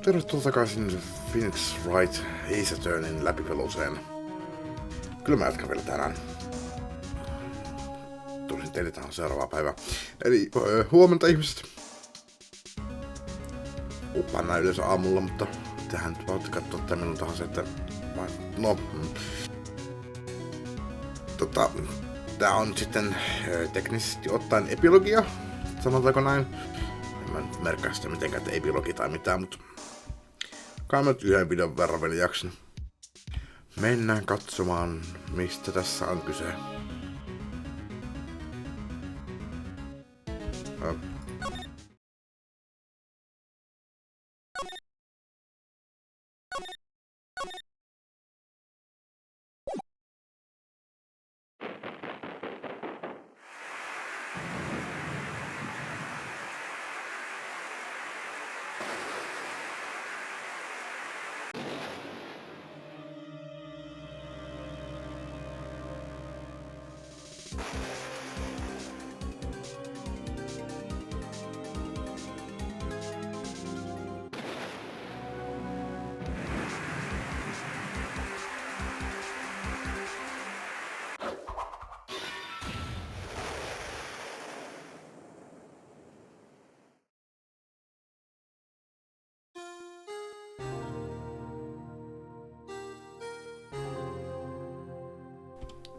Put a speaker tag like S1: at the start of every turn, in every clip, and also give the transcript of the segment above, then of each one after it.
S1: Tervetuloa takaisin Phoenix Wright Ace Attorneyn läpipeluseen. Kyllä mä jatkan vielä tänään. Tulisin teille tähän seuraavaa päivää. Eli huomenta ihmiset. Uppaan näin yleensä aamulla, mutta tähän nyt voitte katsoa tämän minun tahansa, että tää on sitten teknisesti ottaen epilogia, sanotaanko näin. En mä nyt merkkaa sitä mitenkään, että epilogi tai mitään, mutta kai mä nyt yhden videon verran vielä jaksan. Mennään katsomaan, mistä tässä on kyse.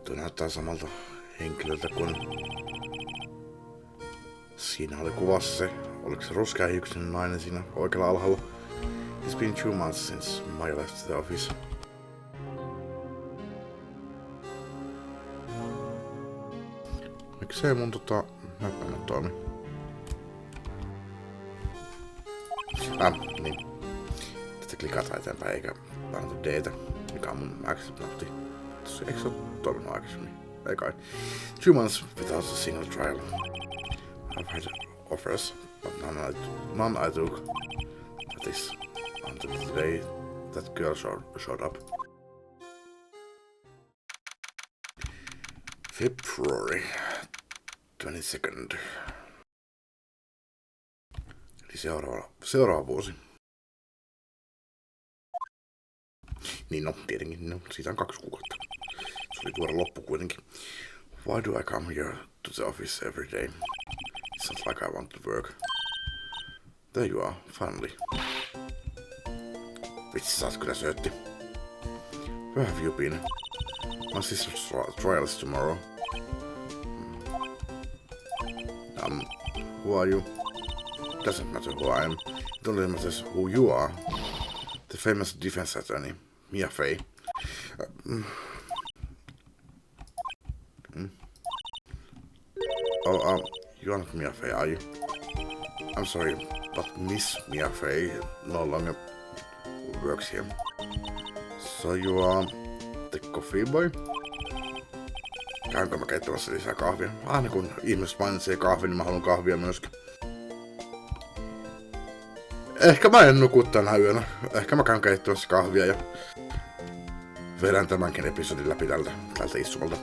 S1: Tuo näyttää samalta henkilöltä kuin siinä oli kuvassa se, oliko se ruskeahiuksinen nainen siinä oikealla alhaalla. It's been 2 months since I left the office. Miksei mun näppäimet toimi? Niin. Tätä klikataan eteenpäin eikä painata D:tä, mikä on mun accept-nappi. Eikö se ole toiminut aikaisemmin? Ei kai. 2 months without a single trial. I've had offers, but none I took. That is, until the day that girl showed up. February 22nd. Eli seuraava vuosi. Niin tietenkin, siitä on 2 kuukautta. Se oli tuoda loppu kuitenkin. Why do I come here to the office every day? It's not like I want to work. There you are, finally. Vitsi, sä oot kyllä söötti. Where have you been? My sister's trial is tomorrow. Who are you? Doesn't matter who I am. It only matters who you are. The famous defense attorney, Mia Fey. You are not Mia Fey, are you? I'm sorry, but Miss Mia Fey no longer works here. So you are the coffee boy? Käynkö mä keittämässä lisää kahvia? Aina kun ihmiset mainitsee kahvia, niin mä haluan kahvia myöskin. Ehkä mä en nuku tänä yönä. Ehkä mä käyn keittämässä kahvia ja vedän tämänkin episodin läpi tältä istumalta.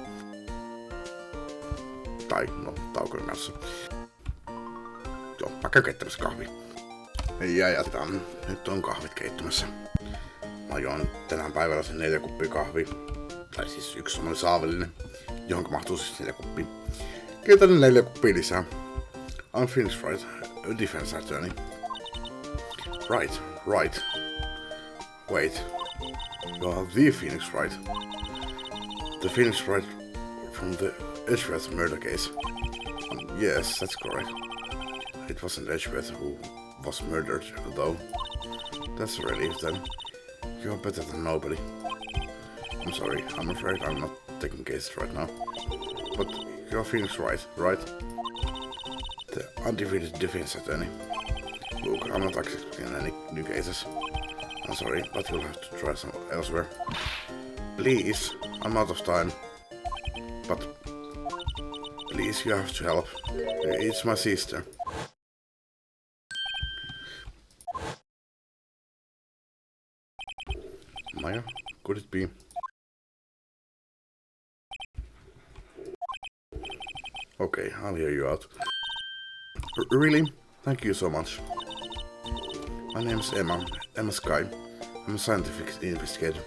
S1: Tai taukojen kanssa. Joo, mä käyn keittämässä kahvia. Ja nyt on kahvit keittymässä. Mä joon tänään päivällä sen 4 kuppia kahvia. Tai siis yksi semmonen saavellinen, johonka mahtuu siis 4 kuppia. Keitän 4 kuppia lisää. I'm Phoenix Wright, a defense attorney. Right. Wait. You are the Phoenix Wright. The Phoenix Wright from the Edgeworth murder case. Yes, that's correct. It wasn't Edgeworth who was murdered, though. That's a relief then. You're better than nobody. I'm sorry, I'm afraid I'm not taking cases right now. But you're Phoenix Wright, right? The undefeated defense attorney. Look, I'm not accepting any new cases. I'm sorry, but you'll have to try some elsewhere. Please, I'm out of time. But please, you have to help. It's my sister. Maya, could it be? Okay, I'll hear you out. Really? Thank you so much. My name's Emma Sky. I'm a scientific investigator.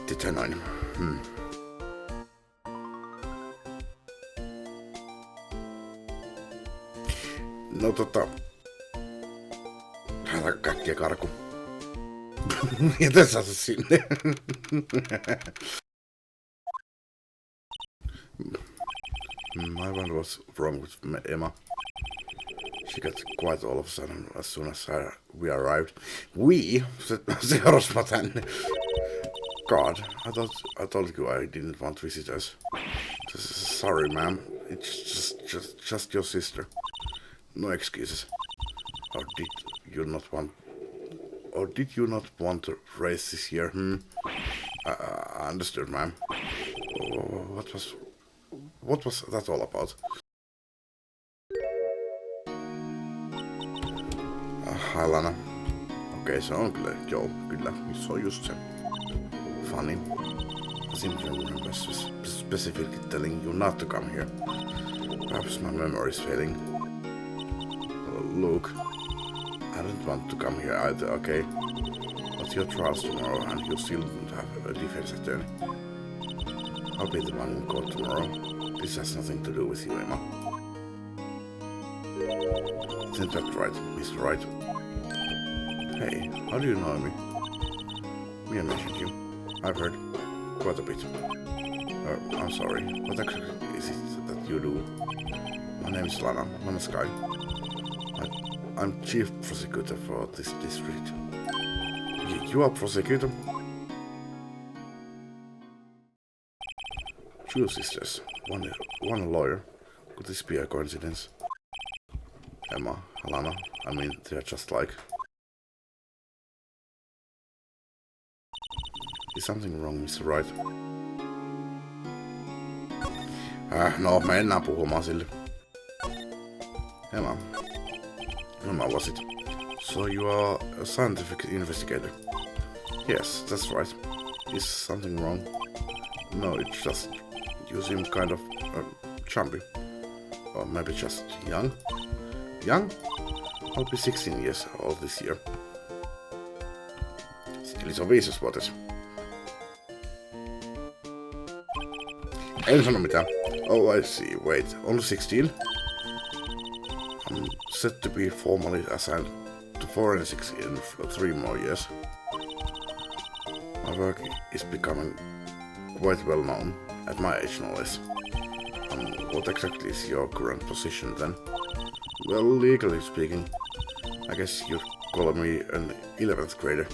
S1: Determine. No Älä käkkiä karku. Jätä sä se sinne. I wonder what's wrong with Emma. She got quiet all of a sudden as soon as we arrived. We? Seurasi mä tänne. God, I told you I didn't want visitors. Sorry, ma'am. It's just your sister. No excuses. Or did you not want to race this year? I understood, ma'am. What was that all about? Hi, Lana. Okei, se on kyllä, joo, kyllä, se on just se. Funny. I seem to remember specifically telling you not to come here. Perhaps my memory is failing. Look, I don't want to come here either, okay? But your trial's tomorrow and you still don't have a defense attorney. I'll be the one in court tomorrow. This has nothing to do with you, Emma. Isn't that right, Mr. Wright? Hey, how do you know me? Mia mentioned you. I've heard quite a bit. I'm sorry, what exactly is it that you do? My name is Lana Sky. I'm chief prosecutor for this district. You are prosecutor? Two sisters, one a lawyer. Could this be a coincidence? Emma, Lana, I mean, they're just like. Is something wrong, Mr. Wright? No, mennään puhumaan sille. Emma, was it? So you are a scientific investigator? Yes, that's right. Is something wrong? No, it's just you seem kind of chumpy. Or maybe just young? Young? I'll be 16 years old this year. Eli se on 15-vuotias. En sano mitään. Oh, I see. Wait, only 16? I'm set to be formally assigned to forensics in 3 more years. My work is becoming quite well known, at my age no less. What exactly is your current position then? Well, legally speaking, I guess you'd call me an 11th grader.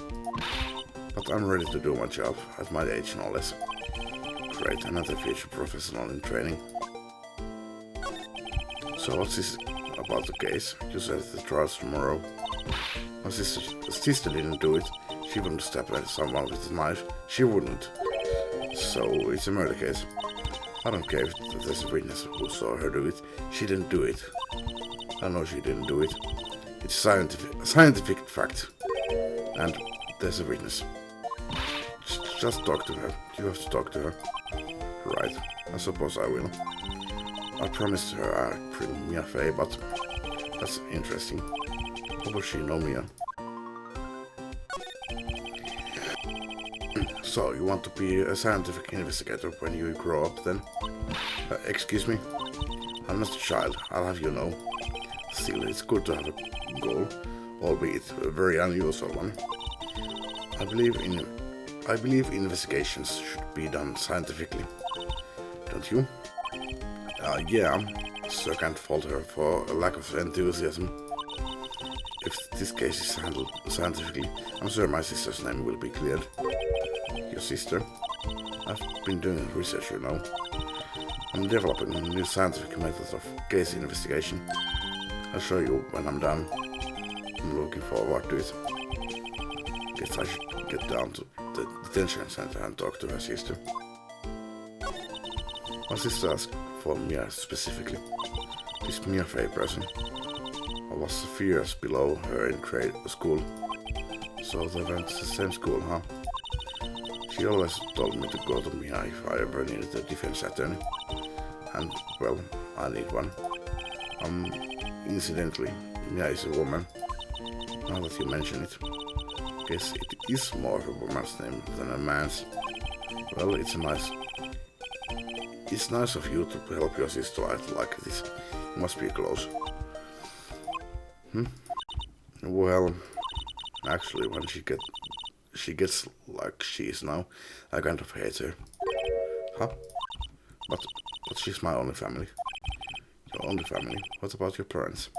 S1: But I'm ready to do my job, at my age no less. Great, another future professional in training. So what's this about the case? You said the trial's tomorrow. My sister didn't do it. She wouldn't stab at someone with a knife. She wouldn't. So it's a murder case. I don't care if there's a witness who saw her do it. She didn't do it. I know she didn't do it. It's a scientific fact. And there's a witness. Just talk to her. You have to talk to her. Right. I suppose I will. I promised her I'd bring Mia Fey, but that's interesting. How will she know Mia? So, you want to be a scientific investigator when you grow up then? Excuse me? I'm not a child, I'll have you know. Still, it's good to have a goal, albeit a very unusual one. I believe investigations should be done scientifically. Don't you? Yeah, so I can't fault her for a lack of enthusiasm. If this case is handled scientifically, I'm sure my sister's name will be cleared. Your sister? I've been doing research, you know. I'm developing a new scientific method of case investigation. I'll show you when I'm done. I'm looking forward to it. Guess I should get down to the detention center and talk to her sister. My sister asked for Mia specifically. This Mia Fey person. I was a few years below her in grade school. So they went to the same school, huh? She always told me to go to Mia if I ever needed a defense attorney. And, well, I need one. Incidentally, Mia is a woman. Now that you mention it. Guess it is more of a woman's name than a man's. Well, it's nice of you to help your sister out like this. You must be close. Well, actually, when she gets like she is now, I kind of hate her. Huh? But she's my only family. Your only family? What about your parents?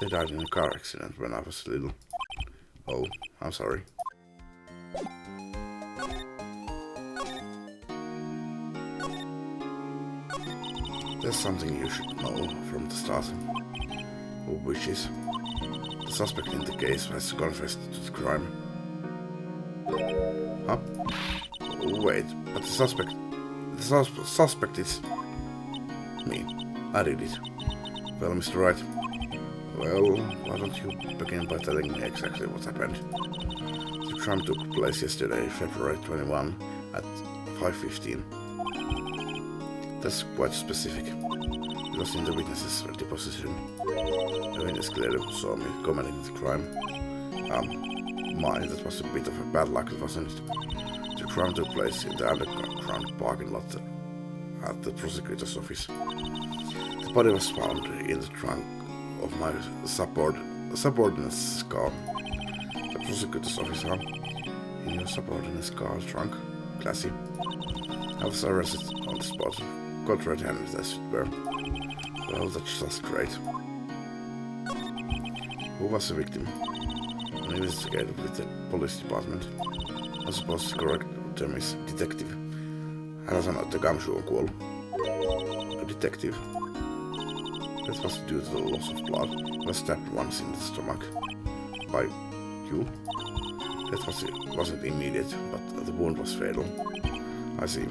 S1: They died in a car accident when I was little. Oh, I'm sorry. There's something you should know from the start. Which is, the suspect in the case has confessed to the crime. Huh? Wait, but the suspect is me. I did it. Well, Mr. Wright. Well, why don't you begin by telling me exactly what happened? The crime took place yesterday, February 21, at 5:15. That's quite specific. It was in the witness's deposition. The witness clearly saw me committing the crime. That was a bit of a bad luck, wasn't it? The crime took place in the underground parking lot at the prosecutor's office. The body was found in the trunk of my subordinate's car. The prosecutor's office, huh? In your subordinate's car trunk? Classy. I was arrested on the spot. Got red-handed as it were. Well, that's just great. Who was the victim? An investigator with the police department. I suppose the correct term is detective. Hän sanoi, että Gamshu on kuollut. A detective. That was due to the loss of blood. He was stabbed once in the stomach. By you? That wasn't immediate, but the wound was fatal. I see.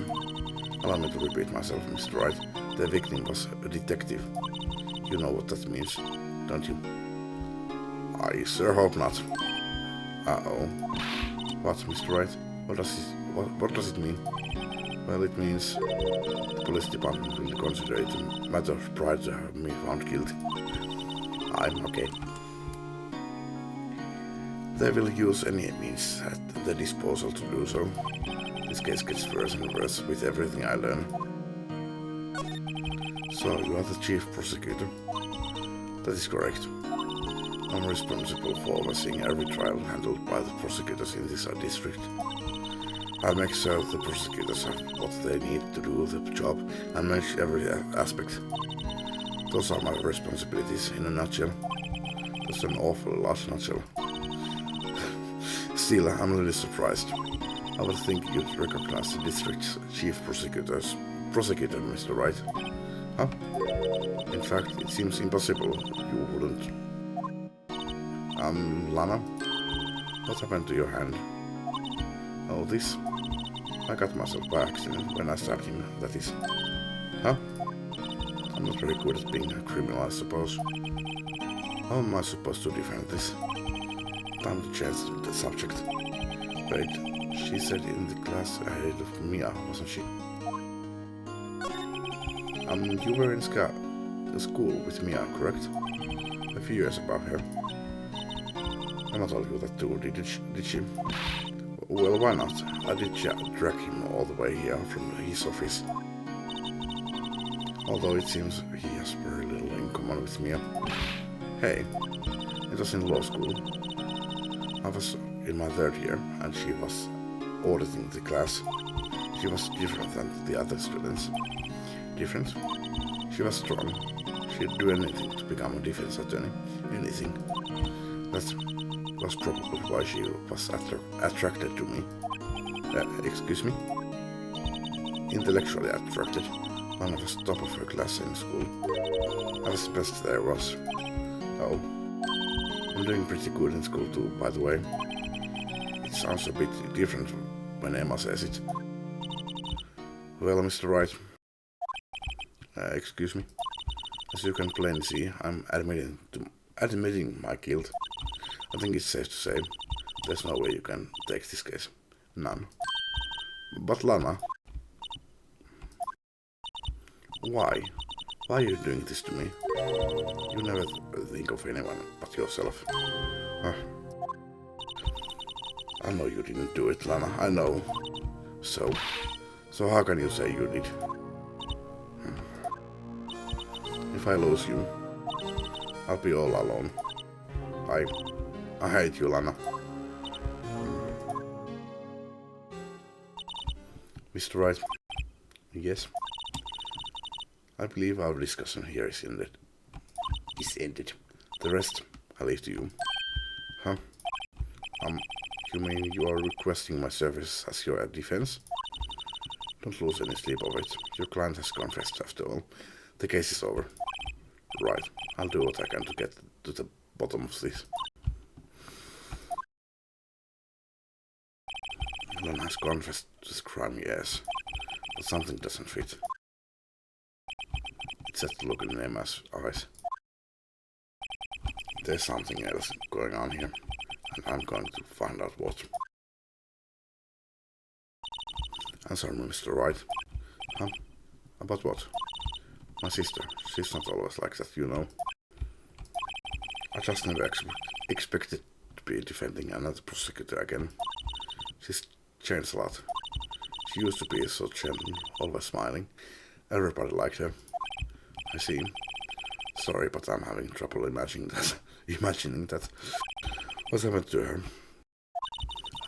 S1: Allow me to repeat myself, Mr. Wright. The victim was a detective. You know what that means, don't you? I sure hope not. Uh-oh. What, Mr. Wright? What does it mean? Well, it means the police department will consider it a matter of pride to have me found guilty. I'm okay. They will use any means at their disposal to do so. This case gets worse and worse with everything I learn. So, you are the chief prosecutor? That is correct. I'm responsible for overseeing every trial handled by the prosecutors in this district. I'll make sure the prosecutors have what they need to do the job and manage every aspect. Those are my responsibilities in a nutshell. That's an awful large nutshell. Still, I'm really surprised. I would think you'd recognize the district's chief prosecutor, Mr. Wright. Huh? In fact, it seems impossible you wouldn't. Lana? What happened to your hand? Oh, this? I cut myself by accident when I stabbed him, that is. Huh? I'm not very good at being a criminal, I suppose. How am I supposed to defend this? Time to change the subject. Wait, she said in the class ahead of Mia, wasn't she? You were in school with Mia, correct? A few years above her. Emma told you that too, did she? Well, why not? I did drag him all the way here from his office. Although it seems he has very little in common with Mia. Hey, it was in law school. I was in my third year, and she was auditing the class. She was different than the other students. Different? She was strong. She'd do anything to become a defense attorney. Anything. That was probably why she was attracted to me. Excuse me? Intellectually attracted. One of the top of her class in school. I was the best there was. Oh. I'm doing pretty good in school too, by the way. It sounds a bit different when Emma says it. Well, Mr. Wright. Excuse me. As you can plainly see, I'm admitting my guilt. I think it's safe to say there's no way you can take this case. None. But Lana... Why? Why are you doing this to me? You never think of anyone but yourself. I know you didn't do it, Lana. I know. So how can you say you did? If I lose you, I'll be all alone. I hate you, Lana. Mr. Wright? Yes? I believe our discussion here is ended. The rest, I leave to you. Huh? You mean you are requesting my service as your defense? Don't lose any sleep over it. Your client has confessed after all. The case is over. Right. I'll do what I can to get to the bottom of this. Lana has confessed to this crime, yes. But something doesn't fit. It's just the look in Emma's eyes. There's something else going on here, and I'm going to find out what. Answer me, Mr. Wright. Huh? About what? My sister. She's not always like that, you know. I just never expected to be defending another prosecutor again. She's changed a lot. She used to be so gentle, always smiling. Everybody liked her. I see. Sorry, but I'm having trouble imagining that. What's happened to her?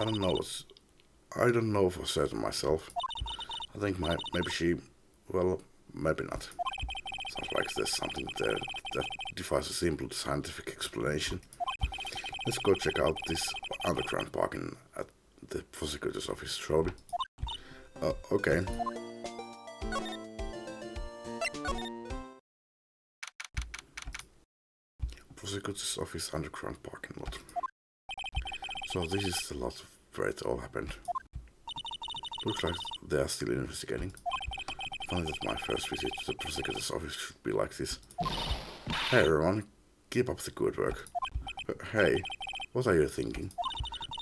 S1: I don't know for certain myself. I think maybe she... Well, maybe not. Sounds like there's something there that defies a simple scientific explanation. Let's go check out this underground parking at the prosecutor's office, shall we? Okay. Prosecutor's office underground parking lot. So this is the lot where it all happened. Looks like they are still investigating. Funny that my first visit to the prosecutor's office should be like this. Hey everyone, keep up the good work. Hey, what are you thinking?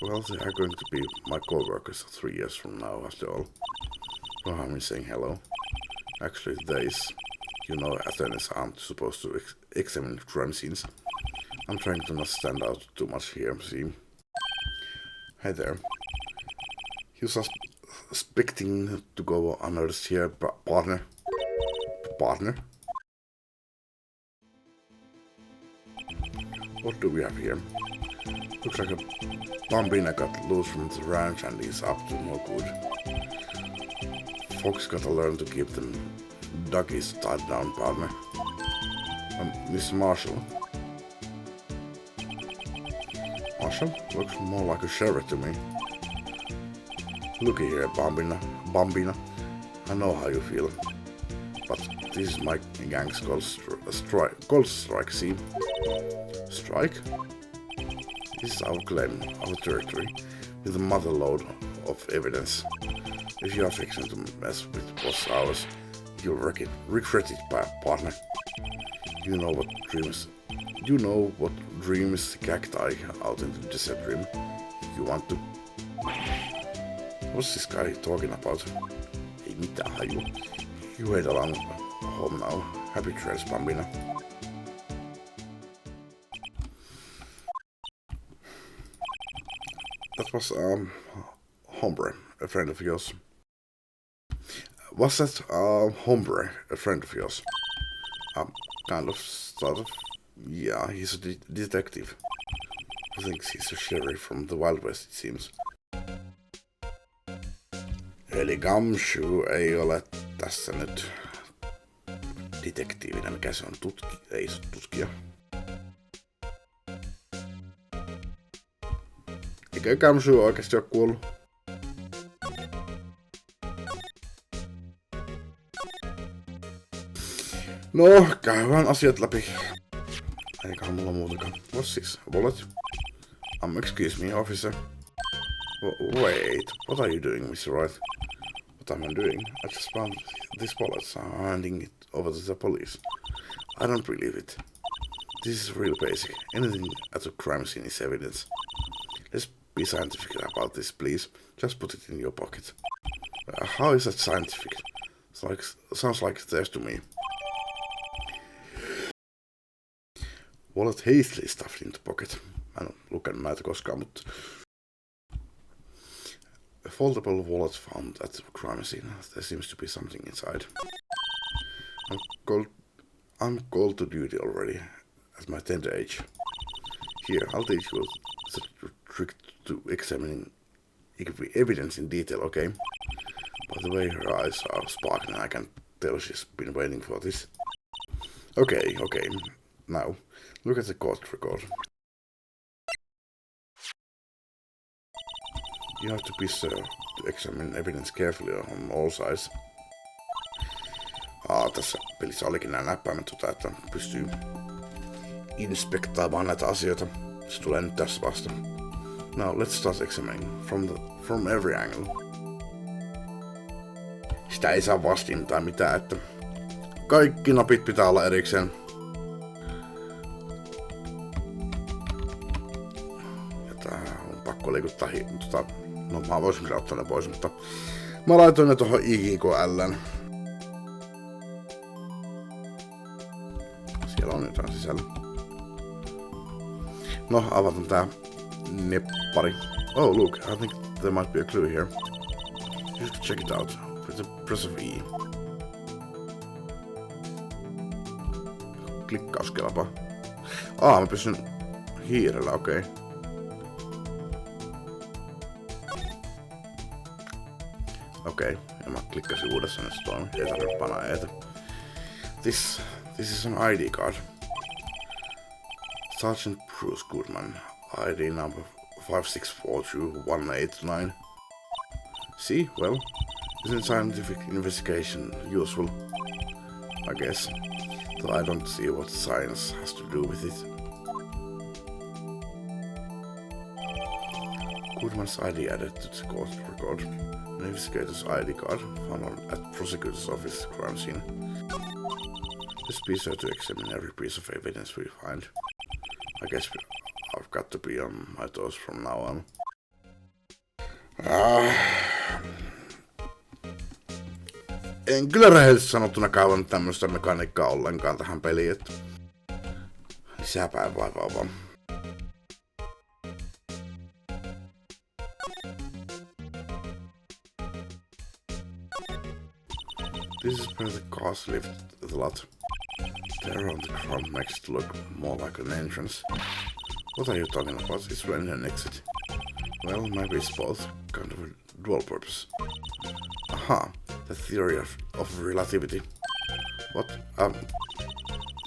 S1: Well, they are going to be my co-workers 3 years from now, after all. No harm in saying hello. Actually, attorneys aren't supposed to examine crime scenes. I'm trying to not stand out too much here, see? Hey there. You suspecting to go unnoticed here, partner? Partner? What do we have here? Looks like a bambina got loose from the ranch and is up to no good. Folks gotta learn to keep them doggies tied down, partner. Miss Marshall? Marshall? Looks more like a sheriff to me. Looky here, Bambina. I know how you feel. But this is my gang's gold strike, see? Strike? This is our claim, our territory, with a mother load of evidence. If you are fixing to mess with what's ours, you'll regret it, partner. You know what dreams cacti out in the desert dream. You want to... What's this guy talking about? Ei mitään haju. You head along home now. Happy trails, Bambina. That was Hombre, a friend of yours. Was that Hombre, a friend of yours? Sort of. Yeah, he's a detective. Who thinks he's a sheriff from the Wild West, it seems. Eli Gumshoe ei ole tässä nyt detektiivinä, mikä se on ei se tutkija. Eikö Gumshoe oikeesti ole kuollut? No, käydään asiat läpi. Eiköhän mulla muutakaan. What's this? A bullet? Excuse me, officer. Wait, what are you doing, Mr. Wright? What am I doing? I just found this bullet, so I'm handing it over to the police. I don't believe it. This is real basic. Anything at a crime scene is evidence. Let's be scientific about this, please. Just put it in your pocket. How is that scientific? Sounds like theirs to me. Wallet hastily stuffed into pocket. Mä en ole lukenut näitä koskaan, mutta... A foldable wallet found at the crime scene. There seems to be something inside. I'm called to duty already, at my tender age. Here, I'll teach you the trick to examining evidence in detail, okay? By the way, her eyes are sparkling, I can tell she's been waiting for this. Okay. Now, look at the court record. You have to be sure to examine evidence carefully on all sides. Tässä pelissä olikin nämä näppäimet, että pystyy inspektaamaan näitä asioita. Se tulee nyt tässä vasta. Now let's start examining from every angle. Sitä ei saa vastin tai mitään, että kaikki napit pitää olla erikseen. Ja tää on pakko liikuttaa no mä voisin kyllä ottaa ne pois, mutta mä laitoin ne tohon IJKL:ään. Siellä on jotain sisällä. No, avataan tää neppari. Oh, look, I think there might be a clue here. You should check it out with the press of E. Klikkauskelpa. Mä pystyn hiirellä, okei. Okei, ja mä klikkasin uudestaan, että se toimii. Ei tarvitse panaa eetä. This is an ID card. Sergeant Bruce Goodman, ID number 56421889. See, well, isn't scientific investigation useful? I guess, though I don't see what science has to do with it. Goodman's ID added to the court record. An investigator's ID card found at prosecutor's office crime scene. Just be sure to examine every piece of evidence we find. I guess I've got to be on my toes from now on. En kyllä rehellisesti sanottuna kaivannut tämmöstä mekaniikkaa ollenkaan tähän peliin, että lisää päänvaivaa vaan. This is where the cars live a lot. There on the ground makes it look more like an entrance. What are you talking about? It's really an exit. Well, maybe it's both. Kind of a dual purpose. Aha, the theory of relativity. What?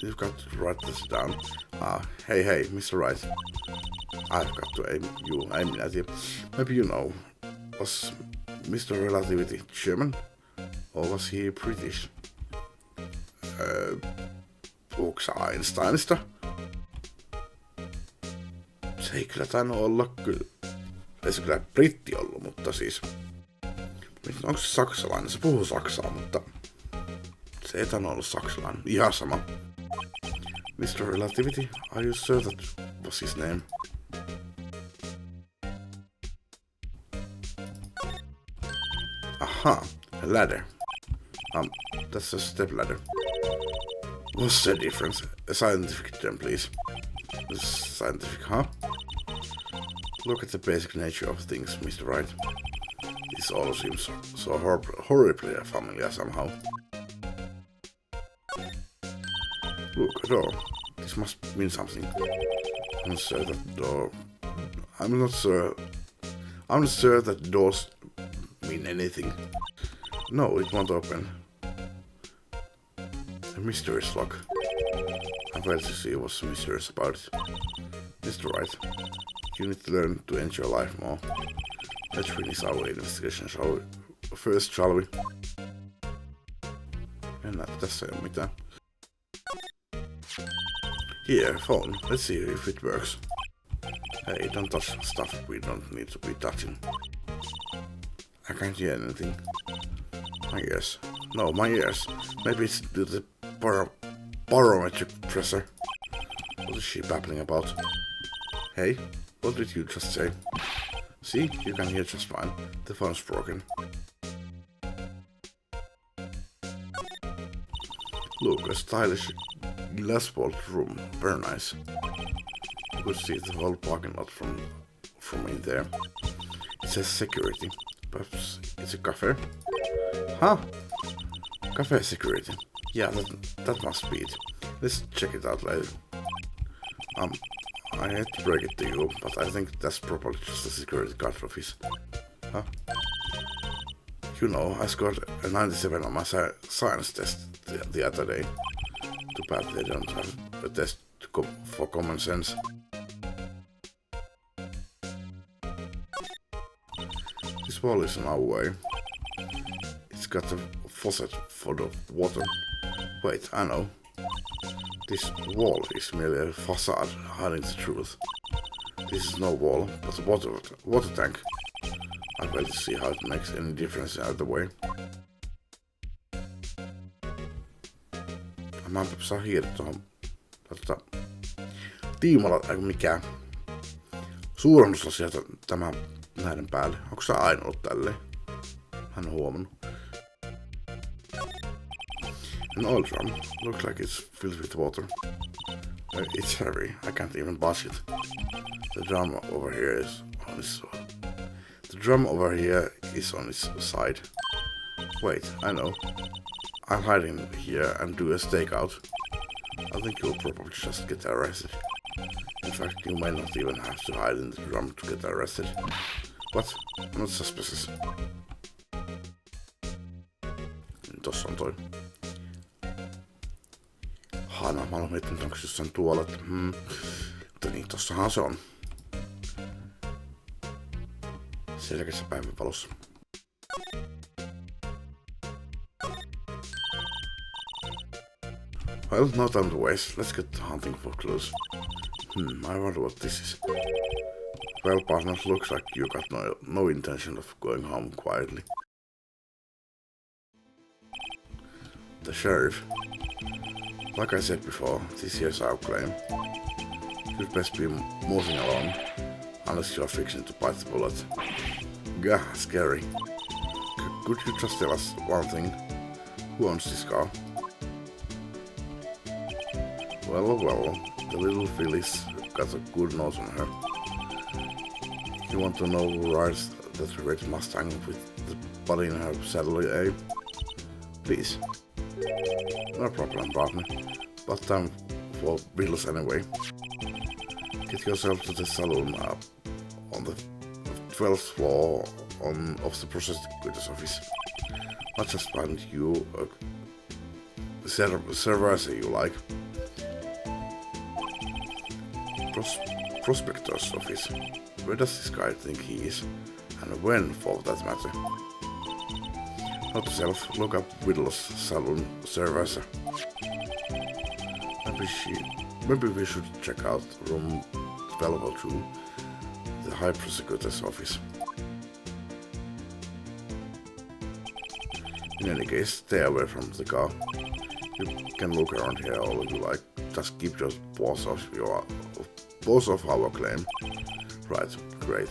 S1: You've got to write this down. Hey, Mr. Wright. I've got to aim at you. Maybe you know. Was Mr. Relativity German? Or was he British? Puhuuko Einsteinista? Se ei kyllä tainnut olla kyllä. Ei se kyllä britti ollut, mutta siis... Onko se saksalainen? Se puhuu saksaa, mutta... Se ei tainnut ollut saksalainen. Ihan sama. Mr. Relativity, are you sure that was his name? Aha, a ladder. That's a step ladder. What's the difference? A scientific term, please. Scientific, huh? Look at the basic nature of things, Mr. Wright. This all seems so horribly familiar somehow. Look, a door. This must mean something. I'm not sure that doors mean anything. No, it won't open. A mysterious lock. I failed to see what's mysterious about it. Mr. Wright, you need to learn to enjoy life more. Let's finish our investigation, shall we? En näe, tässä ei oo mitään. Here, phone. Let's see if it works. Hey, don't touch stuff we don't need to be touching. I can't hear anything. My ears. No, my ears. Maybe it's due to the barometric pressure. What is she babbling about? Hey, what did you just say? See, you can hear just fine. The phone's broken. Look, a stylish glass-walled room. Very nice. You could see the whole parking lot from in there. It says security. Perhaps it's a cafe? Huh? Cafe security. Yeah, that must be it. Let's check it out later. I hate to break it to you, but I think that's probably just a security guard office. Huh? You know, I scored a 97 on my science test the other day. Too bad they don't have a test for common sense. This wall is in our way. It's got a faucet for the water. Wait, I know. This wall is merely a facade hiding the truth. This is no wall, but a water tank. I'd like to see how it makes any difference either way. Mä en saa hiirtä tuohon tiimalla, mikä suurennuslasia tämä näiden päälle. Onko se aina ollut tälleen? Hän on huomannut. An oil drum. Looks like it's filled with water. It's heavy. I can't even push it. The drum over here is on its side. Wait, I know. I'll hide in here and do a stakeout. I think you'll probably just get arrested. In fact, you may not even have to hide in the drum to get arrested. What? I'm not suspicious. Tossa on toi. Hana, mä oon miettinyt, onko jossain tuolla, mutta niin, tossahan se on. Selkeässä päivänvalossa. Well, no time to waste. Let's get hunting for clues. I wonder what this is. Well, partners, looks like you got no intention of going home quietly. The sheriff. Like I said before, this here's our claim. You'd best be moving along, unless you're fixing to bite the bullet. Gah, scary. Could you just tell us one thing? Who owns this car? Well, the little filly's got a good nose on her. You want to know who rides that red Mustang with the body in her saddle, eh? Please. No problem, partner. But time for bills anyway. Get yourself to the saloon on the 12th floor of the prosecutor's office. I'll just find you a cerveza you like. Prospector's office. Where does this guy think he is? And when, for that matter? Note to self, look up Whittle's Saloon Cerveza. Maybe we should check out room 1202, the High Prosecutor's office. In any case, stay away from the car. You can look around here all you like. Just keep your paws off our claim. Right, great.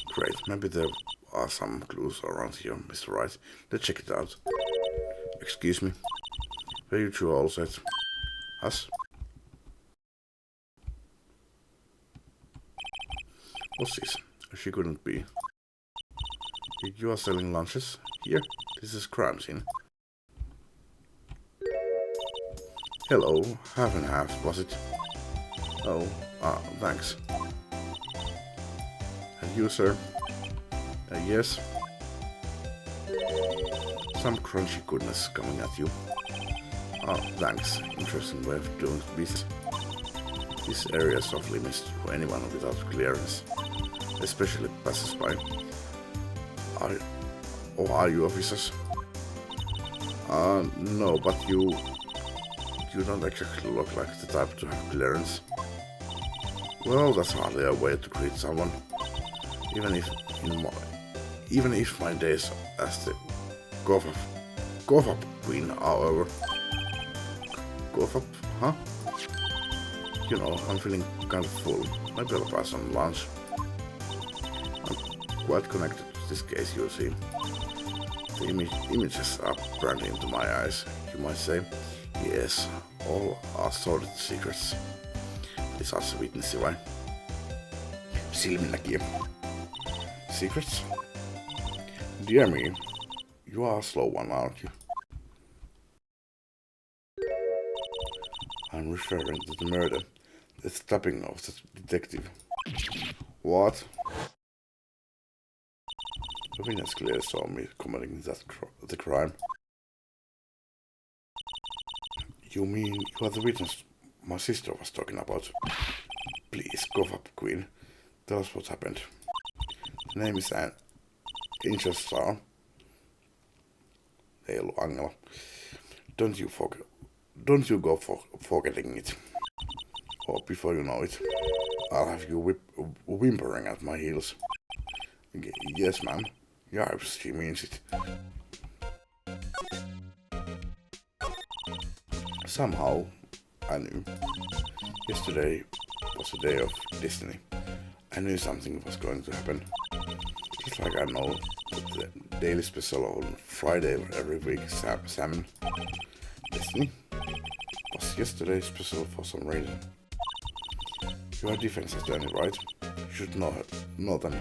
S1: Great, maybe there are some clues around here, Mr. Wright. Let's check it out. Excuse me. Were you two all set? Us? What's this? She couldn't be. You are selling lunches? Here? This is crime scene. Hello, half and half, was it? Oh, thanks. And you, sir? Yes? Some crunchy goodness coming at you. Thanks. Interesting way of doing business. This area is off limits to anyone without clearance, especially passers-by. Are you officers? No, but you don't exactly look like the type to have clearance. Well, that's hardly a way to greet someone. Even if my days as the Go-Up Queen are over. Go-Up, huh? You know, I'm feeling kind of full. Maybe I'll buy some lunch. I'm quite connected to this case, you'll see. The images are burned into my eyes, you might say. Yes, all are sordid secrets. Lisässä witnessi vai? Silminnäkijä. Secrets? Dear me, you are a slow one, aren't you? I'm referring to the murder, the stabbing of the detective. What? The witness clearly saw me committing the crime. You mean you are the witness my sister was talking about? Please, cough up, Queen. Tell us what happened. The name is Angel Star. Ei ollut Angela. Don't you go for forgetting it. Or before you know it, I'll have you whimpering at my heels. Yes, ma'am. Yeah, she means it. Somehow, I knew. Yesterday was a day of destiny. I knew something was going to happen. Just like I know that the daily special on Friday every week, salmon. Destiny was yesterday special for some reason. You are a defense attorney, right? You should know them.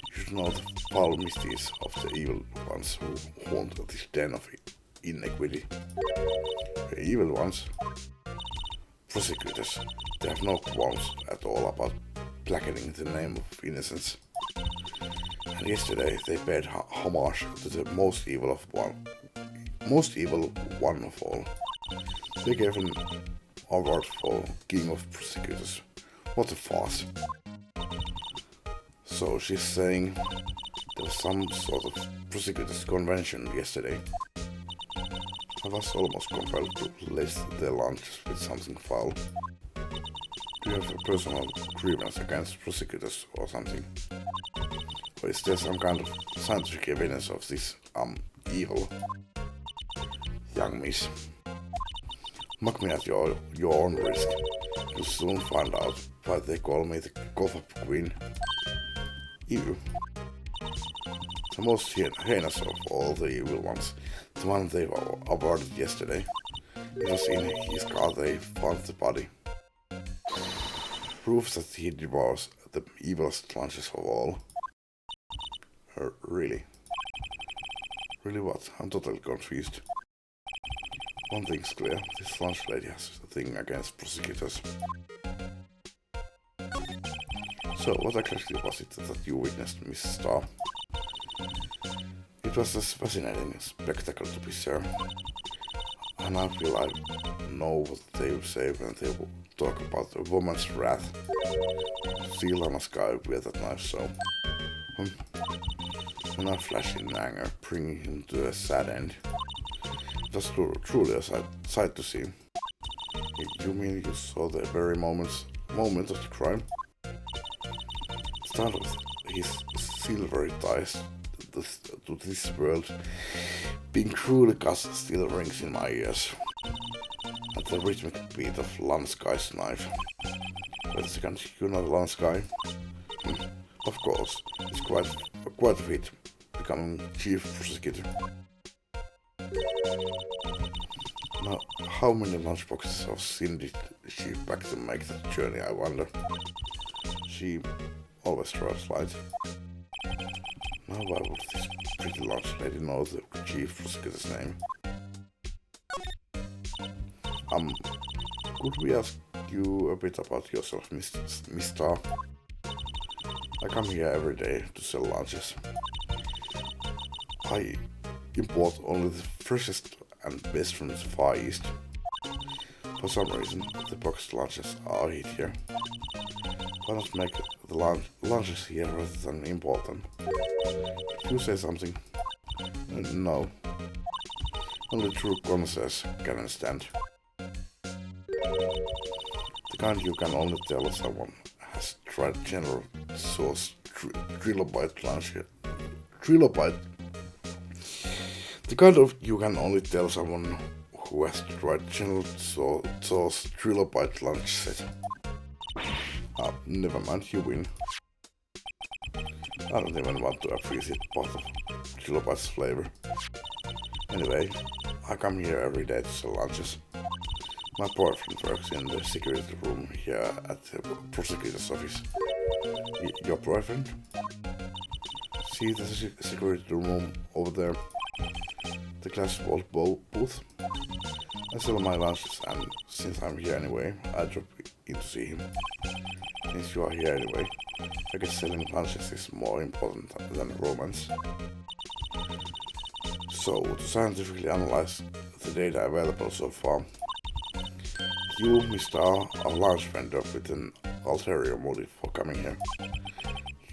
S1: You should know the foul misdeeds of the evil ones who haunt this den of inequity. The evil ones? Prosecutors. They have no qualms at all about blackening the name of innocence. And yesterday they paid homage to the most evil one of all. They gave an award for King of Prosecutors. What a farce. So she's saying there was some sort of prosecutors convention yesterday. I was almost compelled to lace their lunches with something foul. Do you have a personal grievance against prosecutors or something? Or is there some kind of scientific evidence of this evil? Young miss. Mock me at your own risk. You'll soon find out why they call me the cough-up queen. You. The most heinous of all the evil ones. The one they awarded yesterday. It was in his car they found the body. Proves that he devours the evilest lunches of all. Really? Really what? I'm totally confused. One thing's clear, this lunch lady has a thing against prosecutors. So, what exactly was it that you witnessed, Miss Starr? It was a fascinating spectacle to be sure. And I feel I know what they will say when they will talk about a woman's wrath. Still, I must go with that knife, so... When I flashed in anger, bringing him to a sad end. It was truly a sight to see. You mean you saw the very moment of the crime? Started with his silvery ties to this world being cruelly cast still rings in my ears. At the rhythmic beat of Lanskai's knife. Wait a second, you know Lanskai? Of course, it's quite a feat becoming chief prosecutor. Now, how many lunchboxes of sin did she pack to make that journey, I wonder? She always draws light. Now why would this pretty lunch lady know the chief prosecutor's name? Could we ask you a bit about yourself, Miss Starr? I come here every day to sell lunches. I import only the freshest and best from the Far East. For some reason, the boxed lunches are hit here. Why not make the lunches here rather than import them? Did you say something? No. Only true connoisseurs can understand. The kind you can only tell someone has tried General Sauce trilobite lunch here. Trilobite. The kind of you can only tell someone who has tried General Sauce trilobite lunch set. Never mind, you win. I don't even want to appreciate part of kilobytes flavor. Anyway, I come here every day to sell lunches. My boyfriend works in the security room here at the prosecutor's office. Your boyfriend? See the security room over there? The glass wall booth? I sell my lunches, and since I'm here anyway, I drop in to see him. Since you are here anyway, I guess selling lunches is more important than romance. So, to scientifically analyze the data available so far, you, Mr. R, are a lunch vendor with an ulterior motive for coming here.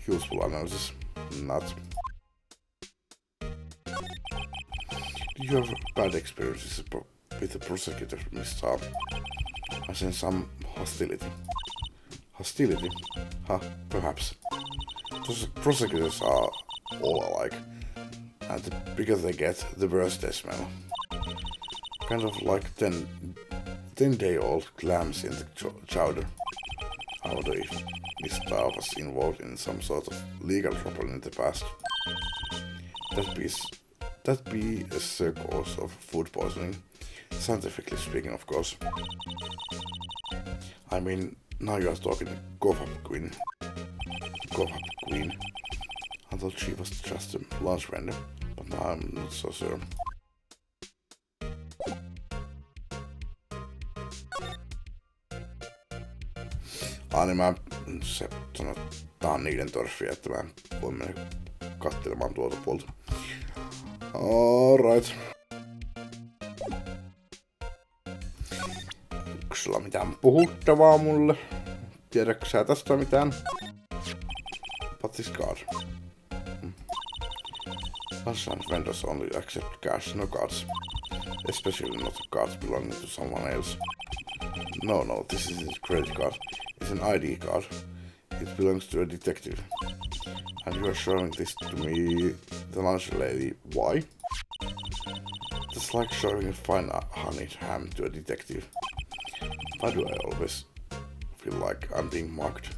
S1: Useful analysis, not. Do you have bad experiences with the prosecutor, Mr. R? I sense some hostility. Hostility? Huh, perhaps. Prosecutors are all alike, and the bigger they get, the worse they smell. Kind of like 10-day-old clams in the chowder. I wonder if Mr. R was involved in some sort of legal trouble in the past. That'd be a cause of food poisoning, scientifically speaking, of course. I mean, now you are talking Go-Up Queen. Go-Up Queen. I thought she was just a lunch vendor, but now I'm not so sure. Niin mä se sanon, että tää on niiden torfia, että mä voin mennä kattelemaan tuolta puolta. Alright. Onko sulla mitään puhuttavaa mulle? Tiedätkö sä tästä mitään? What's this card? Lunchtime vendors only accept cash, no cards. Especially not cards belonging to someone else. No, this isn't a credit card. It's an ID card. It belongs to a detective. And you are showing this to me, the lunch lady. Why? It's like showing a fine honeyed ham to a detective. Why do I always feel like I'm being mocked?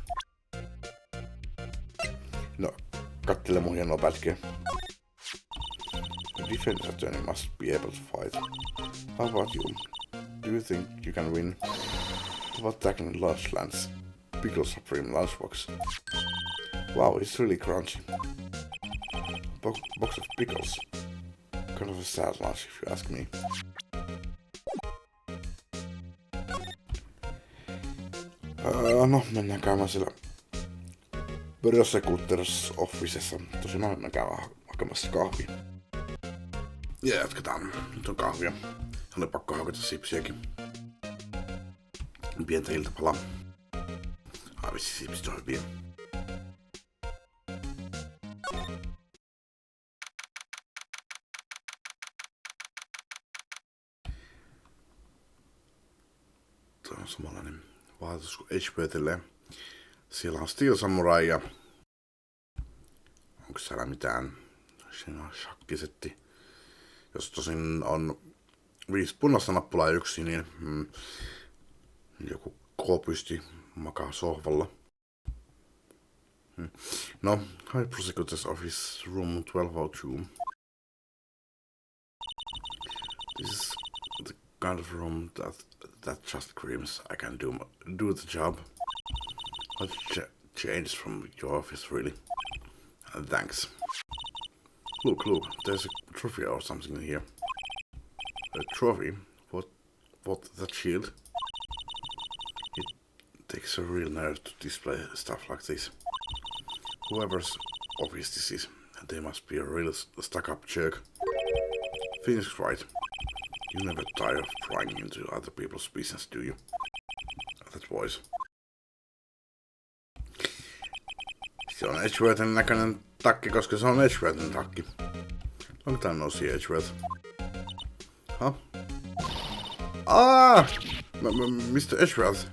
S1: No, kattele mun hienoa pätkiä. The defense attorney must be able to fight. How about you? Do you think you can win? How about tackling Lunchland's Pickle Supreme lunchbox? Wow, it's really crunchy. Box of pickles. Kind of a sad lunch if you ask me. No, mennään käymään siellä Prosecutors Officessa. Tosin mä käyn hakemassa kahvia. Ja jatketaan. Nyt on kahvia. Oli pakko hakata sipsiäkin. Pientä iltapalaa. Vissi sipsit on hyviä. Tuo on samanlainen vaatetus kuin HP:lle. Siellä on Steel Samurai ja onko siellä mitään? Siinä on shakkisetti. Jos tosin on 5 punaista nappulaa ja 1, niin joku K-pysti makaa sohvalla. No, High Prosecutor's Office, Room 1202. This is the kind of room that just screams I can do the job. What changed from your office, really? Thanks. Look, there's a trophy or something in here. A trophy? What, that shield? It takes a real nerve to display stuff like this. Whoever's office this is, they must be a real stuck-up jerk. Phoenix Wright, you never tire of prying into other people's business, do you? That voice. Se on Edgeworthin näköinen takki, koska se on Edgeworthin takki. Long time no see, Edgeworth. Huh? Mr. Edgeworth.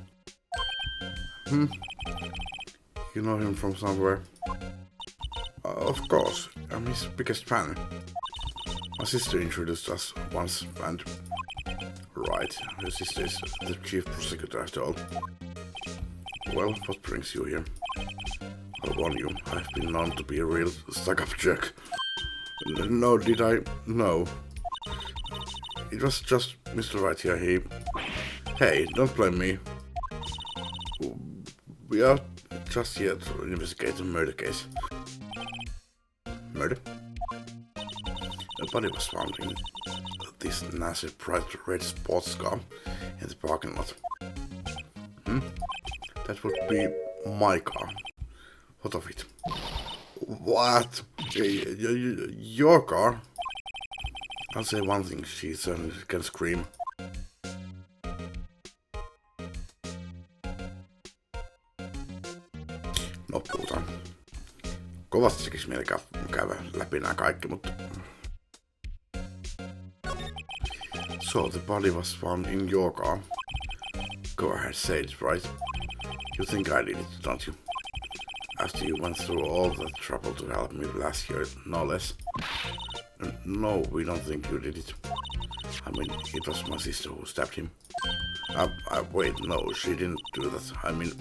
S1: You know him from somewhere? Of course, I'm his biggest fan. My sister introduced us once, and... Right, her sister is the chief prosecutor after all. Well, what brings you here? I'll warn you, I've been known to be a real stuck-up jerk. No, did I? No. It was just Mr. Wright here. Hey, don't blame me. We are just here to investigate a murder case. Murder? A body was found in this nasty bright red sports car in the parking lot. That would be my car. What of it? What? Your car? I'll say one thing, she certainly can scream. No, puhutaan. Kovasti tekisi mieli käydä läpi nää kaikki, mutta... So, the body was found in your car. Go ahead, say it, right? You think I did it, don't you? After you went through all that trouble to help me last year, no less. No, we don't think you did it. I mean, it was my sister who stabbed him. Wait, no, she didn't do that. I mean...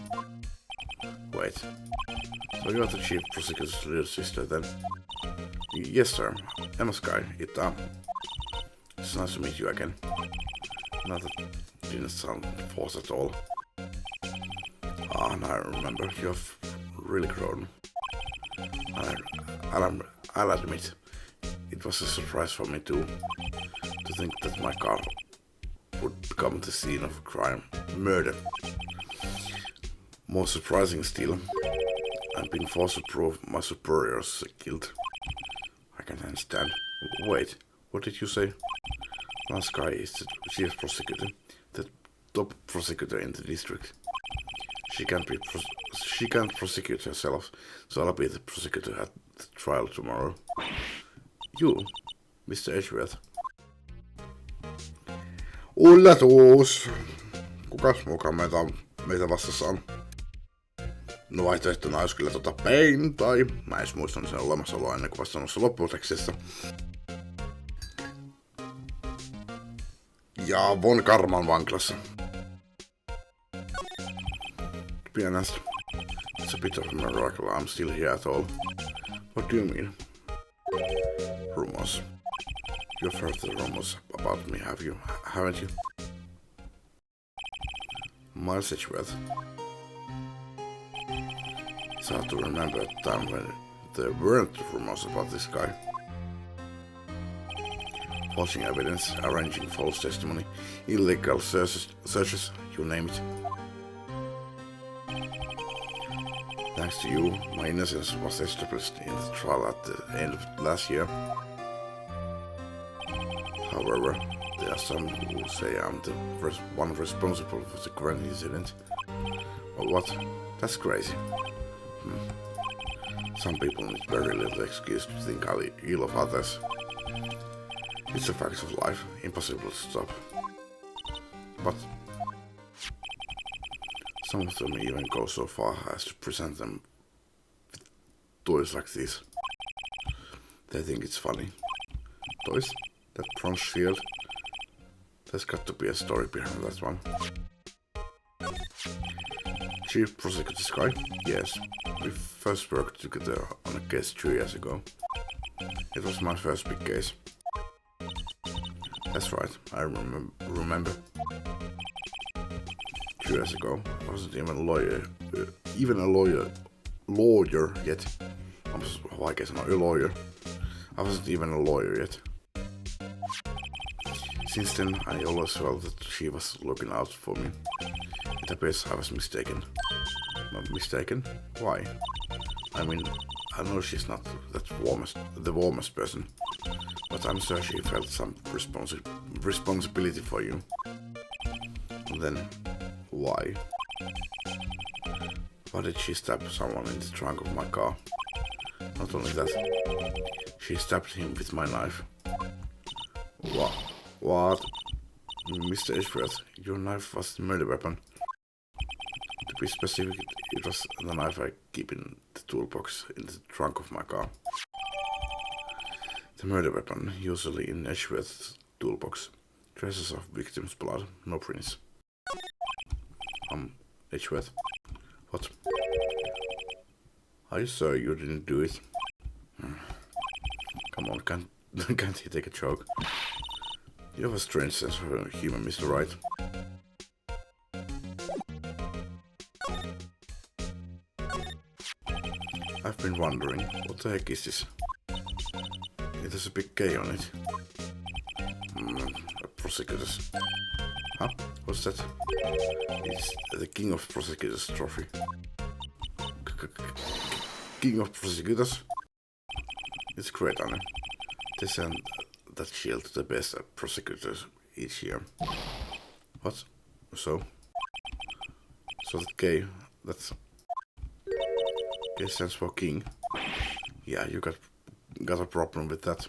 S1: Wait. So you're the chief prosecutor's little sister then? Yes, sir. Emma Sky. It's nice to meet you again. Not that didn't sound forced at all. Now I remember. You've really grown. I'll admit, it was a surprise for me too, to think that my car would become the scene of a crime, murder. More surprising still, I'm being forced to prove my superior's guilt. I can understand. Wait, what did you say? Last guy is the chief prosecutor, the top prosecutor in the district. She can't prosecute herself, so I'll be the prosecutor at the trial tomorrow. You, Mr. Edgeworth. Yllätys! Kukas mukaan meitä vastassa on? No vaihtoehtona olisi kyllä Pain, tai mä edes muistan sen olemassaoloa ennen kuin vasta noissa lopputekstissä. Ja Von Karman vankilassa. To be honest, it's a bit of a miracle I'm still here at all. What do you mean? Rumors. You've heard the rumors about me, haven't you? Miles Edgeworth. It's hard to remember a time when there weren't rumors about this guy. Forging evidence, arranging false testimony, illegal searches, you name it. Thanks to you, my innocence was established in the trial at the end of last year. However, there are some who say I'm the one responsible for the grand incident. Or what? That's crazy. Some people need very little excuse to think ill of others. It's a fact of life, impossible to stop. But some of them even go so far as to present them with toys like this. They think it's funny. Toys? That bronze shield? There's got to be a story behind that one. Chief Prosecutor Sky? Yes. We first worked together on a case 2 years ago. It was my first big case. That's right, I remember. 2 years ago, I wasn't even a lawyer yet. Vaikea sanoa, a lawyer. I wasn't even a lawyer yet. Since then, I always felt that she was looking out for me. It appears I was mistaken. Mistaken? Why? I mean, I know she's not the warmest person, but I'm sure she felt some responsibility for you. And then, why? Why did she stab someone in the trunk of my car? Not only that, she stabbed him with my knife. What? Mr. Edgeworth, your knife was the murder weapon. To be specific, it was the knife I keep in the toolbox in the trunk of my car. The murder weapon, usually in Edgeworth's toolbox, traces of victim's blood, no prints. Edgeworth? What? Are you sure you didn't do it? Come come on, can't he take a joke? You have a strange sense of humor, Mr. Wright. I've been wondering, what the heck is this? It has a big K on it. A prosecutor's. Huh? What's that? It's the King of Prosecutors trophy. King of Prosecutors? It's great honor. They send that shield to the best prosecutors each year. What? So that K, that's... K stands for King. Yeah, you got a problem with that.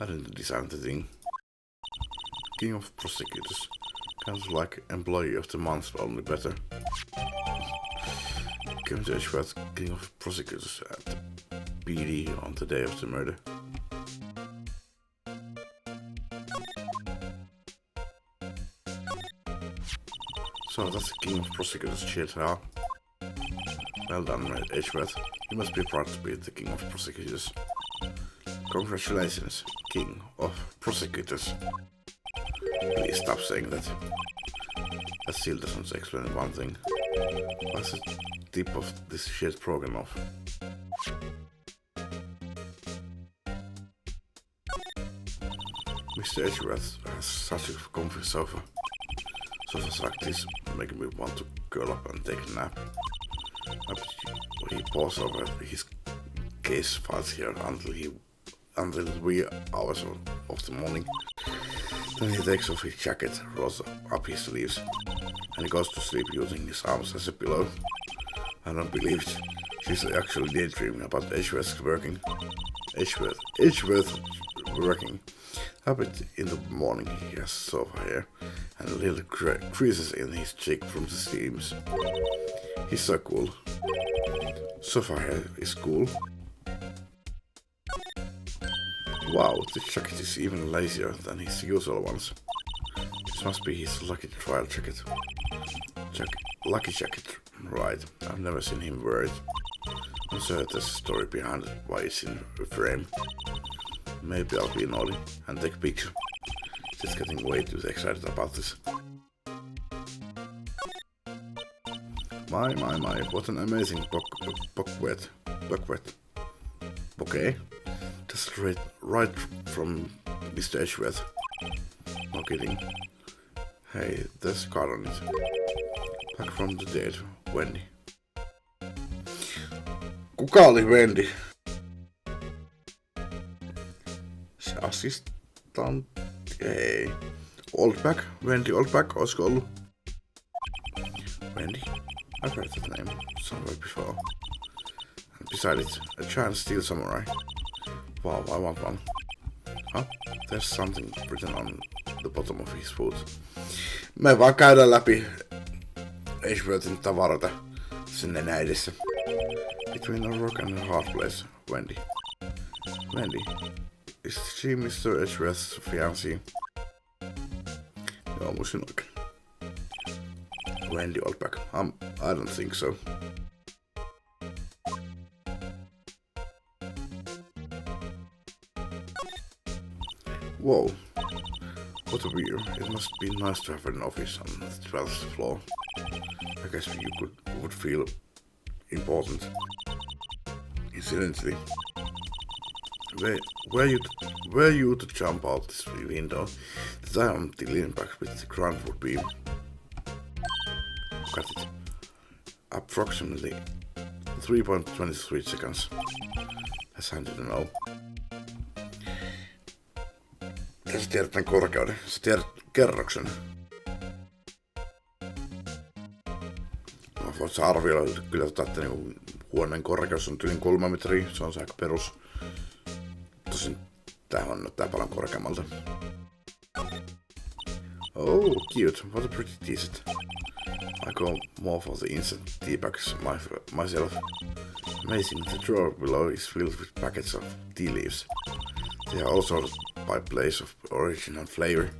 S1: I didn't design the thing. King of Prosecutors. Kind of like Employee of the Month, only better. Came to Edgeworth, King of Prosecutors at the PD on the day of the murder. So that's the King of Prosecutors shield, huh? Well done, Edgeworth. You must be proud to be the King of Prosecutors. Congratulations, King of Prosecutors. Please stop saying that. That still doesn't explain one thing. Why's the tip of this shit broken off? Mr. Edgeworth has such a comfy sofa. Sofas like this make me want to curl up and take a nap. He paused over his case files here until the wee hours of the morning. Then he takes off his jacket, rolls up his sleeves, and he goes to sleep using his arms as a pillow. I don't believe it. She's actually daydreaming about Edgeworth working. Edgeworth working. Habit in the morning he has sofa hair and little creases in his cheek from the steams. He's so cool. Sofa hair is cool. Wow, this jacket is even lazier than his usual ones. This must be his lucky trial jacket. Lucky jacket, right. I've never seen him wear it. I'm sure there's a story behind it, why it's in a frame. Maybe I'll be naughty and take a picture. Just getting way too excited about this. My, what an amazing bouquet. Just right from Mr. Edgeworth. No kidding. Hey, there's a card on it. Back from the dead, Wendy. Kuka oli Wendy? Se assistant... Ei. Oldback? Wendy Oldback, olisiko ollut? Wendy? I've heard that name somewhere before. And beside it, a giant steel samurai. Wow, I want one. Huh? There's something written on the bottom of his foot. Me vaan käydään läpi Edgeworthin tavaroita sen nenä edessä. Between a rock and a hard place, Wendy. Wendy, is she Mr. Edgeworth's fiancée? Joo, muistin oikein. Wendy Oldback. I don't think so. Whoa, what a view. It must be nice to have an office on the 12th floor. I guess you would feel important. Incidentally, were you to jump out this window, the time to lean back with the ground would be... Got it. Approximately 3.23 seconds. That's handy to know. Sä tiedät tämän korkeuden. Sä tiedät kerroksen. Voit sä arvioida kyllä, että niinku huoneen korkeus on yli 3 metriä. Se on se aika perus. Tosin tää näyttää paljon korkeammalta. Oh, cute. What a pretty t-shirt. I go more for the instant tea bags myself. Amazing, the drawer below is filled with packets of tea leaves. They are all sorted by place of origin and flavor.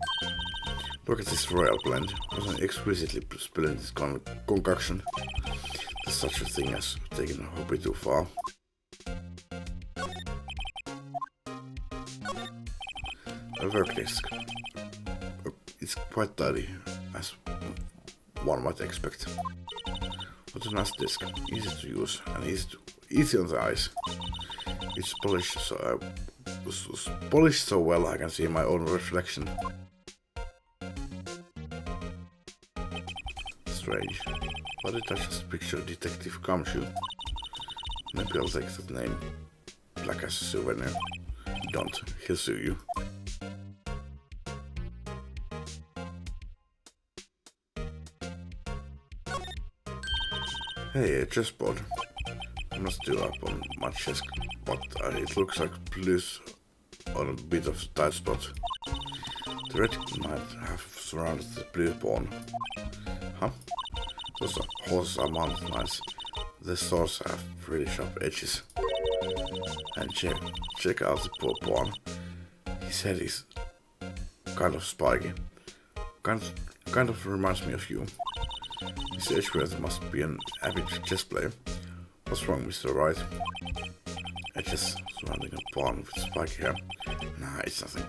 S1: Look at this royal blend. What an exquisitely splendid concoction. There's such a thing as taking a hobby too far. A work desk. It's quite tidy, as one might expect. What a nice desk, easy to use and easy on the eyes. It's polished so well I can see my own reflection. Strange. Why did I just picture Detective Gumshoe? Maybe I'll take that name black as a souvenir. Don't, he'll sue you. Hey, a chessboard. I must do up on my chest, but it looks like blues on a bit of a tight spot. The red might have surrounded the blue pawn. Huh? Those horses are mounted nice. The swords have really sharp edges. And check out the poor pawn. His head is kind of spiky. Kind of reminds me of you. This Edgeworth must be an avid chess player. What's wrong, Mr. Wright? Edges surrounding a pawn with spiky hair. Nah, it's nothing.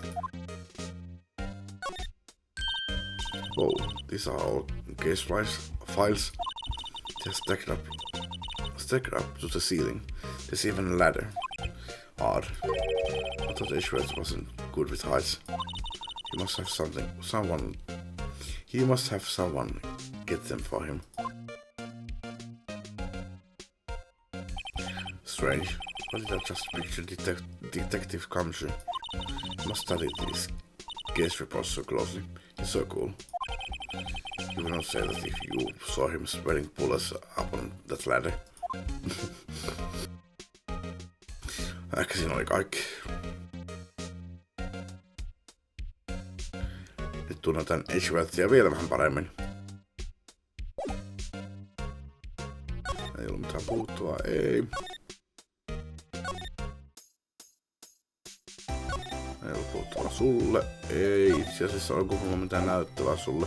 S1: Whoa, these are all case files. They're stacked up to the ceiling. There's even a ladder. Odd. I thought Edgeworth wasn't good with heights. He must have someone get them for him. Strange. Why did I just picture Detective Gumshoe? I must study these case reports so closely. He's so cool. You would not say that if you saw him spreading bullets up on that ladder. Siinä oli kaikki. Nyt tunnetaan Edgeworthia vielä vähän paremmin. Ei ollut mitään puuttua, ei. Ei ollut puuttua sulle, ei. Itse asiassa onko mulla mitään näyttävää sulle?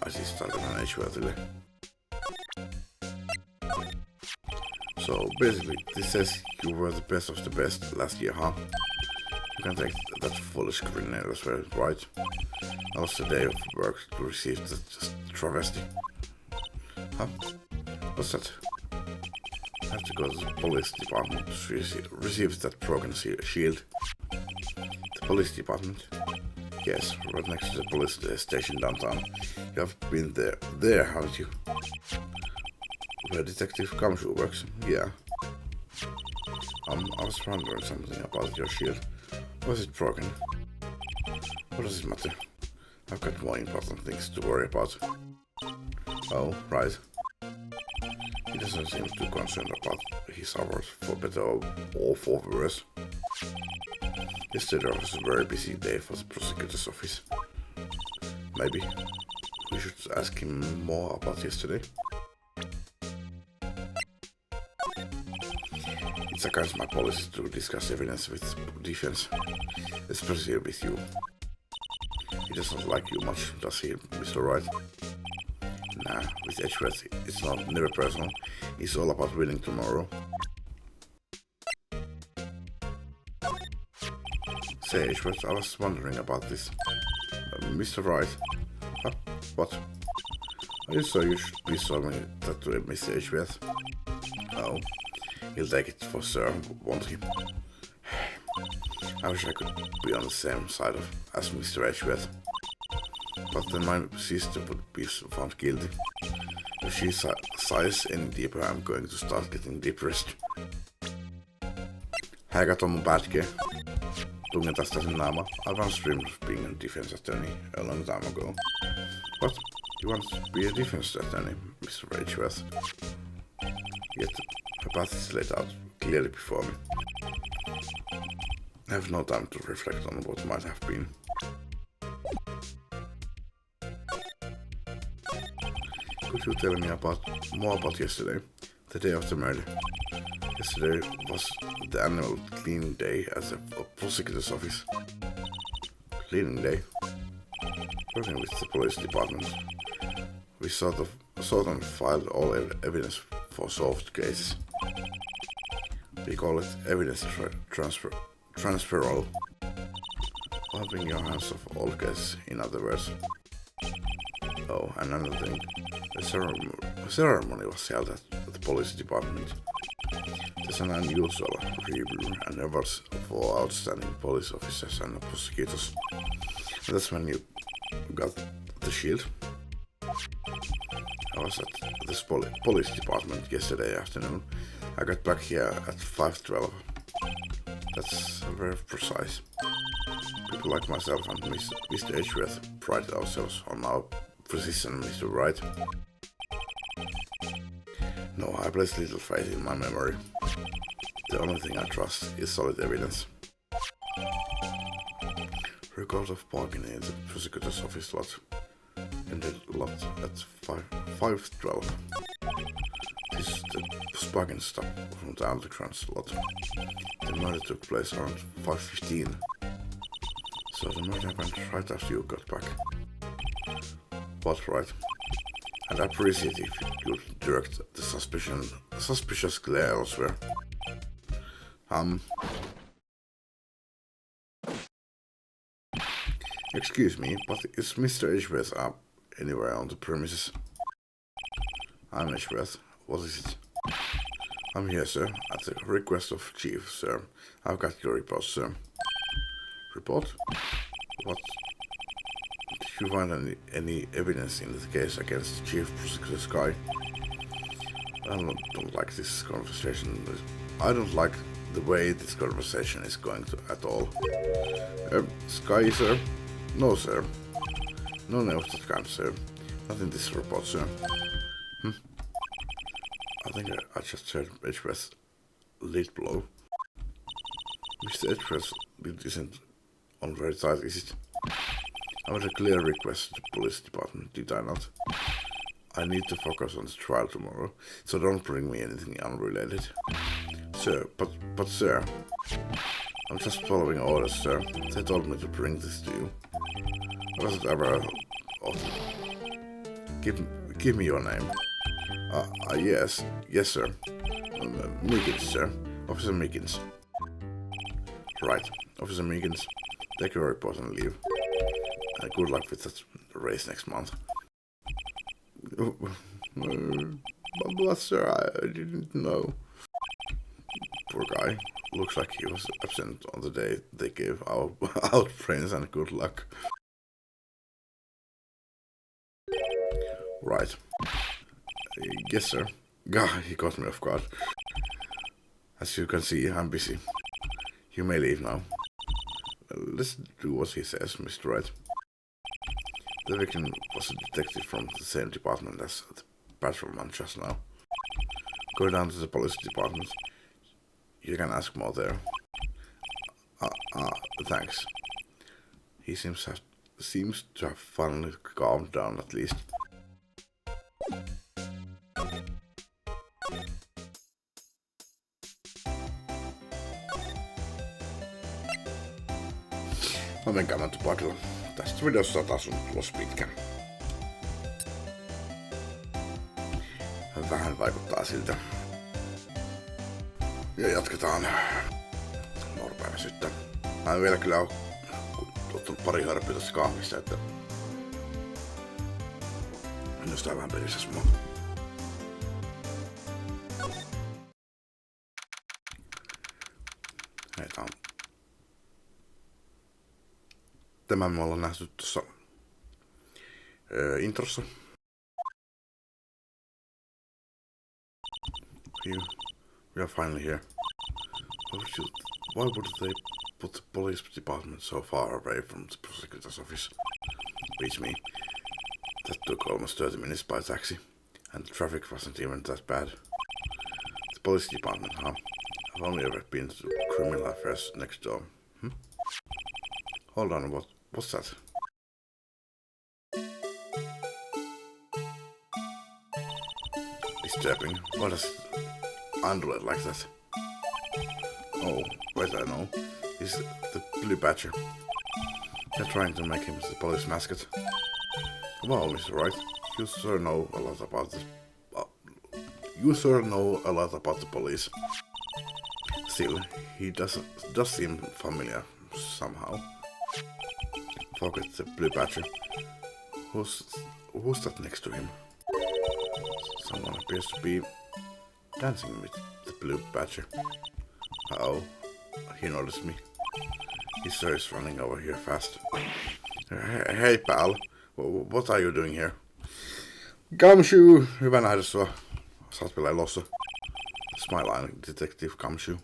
S1: Tai siis tarkoitan Edgeworthille. So basically, this says you were the best of the best last year, huh? You can take that foolish grenade as well, right? That was the day of work to receive that just travesty. Huh? What's that? I have to go to the police department to receive that broken shield. The police department? Yes, right next to the police station downtown. You have been there, haven't you? Where Detective Gumshoe works? Yeah. I was wondering something about your shield. Was it broken? What does it matter? I've got more important things to worry about. Oh, right. He doesn't seem too concerned about his hours, for better or for worse. Yesterday was a very busy day for the prosecutor's office. Maybe we should ask him more about yesterday. It's against my policy to discuss evidence with defense, especially with you. He doesn't like you much, does he, Mr. Wright? Nah, with Edgeworth, it's never personal. It's all about winning tomorrow. Say, Edgeworth, I was wondering about this. Mr. Wright? Huh? What? Are you sure you should be solving that to Mr. Edgeworth? Oh. He'll take it for sure, won't he? I wish I could be on the same side as Mr. Edgeworth. But then my sister would be found guilty. If she sighs any deeper, I'm going to start getting depressed. Hei, kato mun pätkiä. Tungen tästä sen naama. I once dreamed of being a defense attorney a long time ago. What? You want to be a defense attorney, Mr. Edgeworth? Yet her path is laid out clearly before me. I have no time to reflect on what might have been. Could you tell me more about yesterday, the day of the murder? Yesterday was the annual cleaning day at the prosecutor's office. Cleaning day? Working with the police department, we sort of filed all evidence for solved cases. We call it evidence transferal. Wiping your hands of all cases, in other words. Oh, and another thing. A ceremony was held at the police department. There's an unusual review and awards for outstanding police officers and prosecutors. And that's when you got the shield. I was at this police department yesterday afternoon. I got back here at 5:12. That's very precise. People like myself and Mr. Edgeworth pride ourselves on our precision, Mr. Wright. No, I place little faith in my memory. The only thing I trust is solid evidence. Record of parking in the prosecutor's office lot. Ended lot at 5:12. This is the parking stop from the underground slot. The murder took place around 5:15. So the murder happened right after you got back. But right. I'd appreciate if you could direct the suspicious glare elsewhere. Excuse me, but is Mr. Edgeworth anywhere on the premises? I'm Edgeworth. What is it? I'm here, sir, at the request of Chief, sir. I've got your report, sir. Report? What? Did you find any evidence in the case against Chief Prosecutor Sky? I don't like this conversation. I don't like the way this conversation is going at all. Sky, sir? No, sir. No name of that kind, sir. Not in this report, sir. I think I just heard Edgeworth's lead blow. Mr. Edgeworth's lead isn't on very tight, is it? I made a clear request to the police department, did I not? I need to focus on the trial tomorrow, so don't bring me anything unrelated. Sir, but sir, I'm just following orders, sir. They told me to bring this to you. Was it ever... Oh, give me your name. Yes, sir. Meekins, sir. Officer Meekins. Right, Officer Meekins, take your report and leave. Good luck with that race next month. But sir, I didn't know. Poor guy. Looks like he was absent on the day they gave out brains and good luck. Right. Yes, sir. God, he caught me off guard. As you can see, I'm busy. You may leave now. Let's do what he says, Mr. Wright. The victim was a detective from the same department as the patrolman just now. Go down to the police department. You can ask more there. Thanks. He seems to have finally calmed down at least. Mä menkään tupakilla. Tästä videosta taas on tulos pitkä. Vähän vaikuttaa siltä. Ja jatketaan norpäiväisyyttä. Mä en vielä kyllä oo ottanut pari hörpyä tästä kahvista, että en jostain vähän pelisäs mua. Heitä on. Tämän me ollaan nähty tuossa introssa. We are finally here. Why would they put the police department so far away from the prosecutor's office? Beats me. That took almost 30 minutes by taxi, and the traffic wasn't even that bad. The police department, huh? I've only ever been to criminal affairs next door. Hold on, what's that? Disturbing. Why does it undulate like that? Oh, wait, I know. He's the Blue Badger. They're trying to make him the police mascot. Well, Mr. Wright, you sure know a lot about the police. still, he does seem familiar somehow. Forget the blue badger. Who's that next to him? Someone appears to be dancing with the blue badger. Uh-oh, he noticed me. His sir is running over here fast. Hey pal, what are you doing here? Gumshoe! Hyvä nähdä sua. Saat vielä elossa. It's my line, Detective Gumshoe.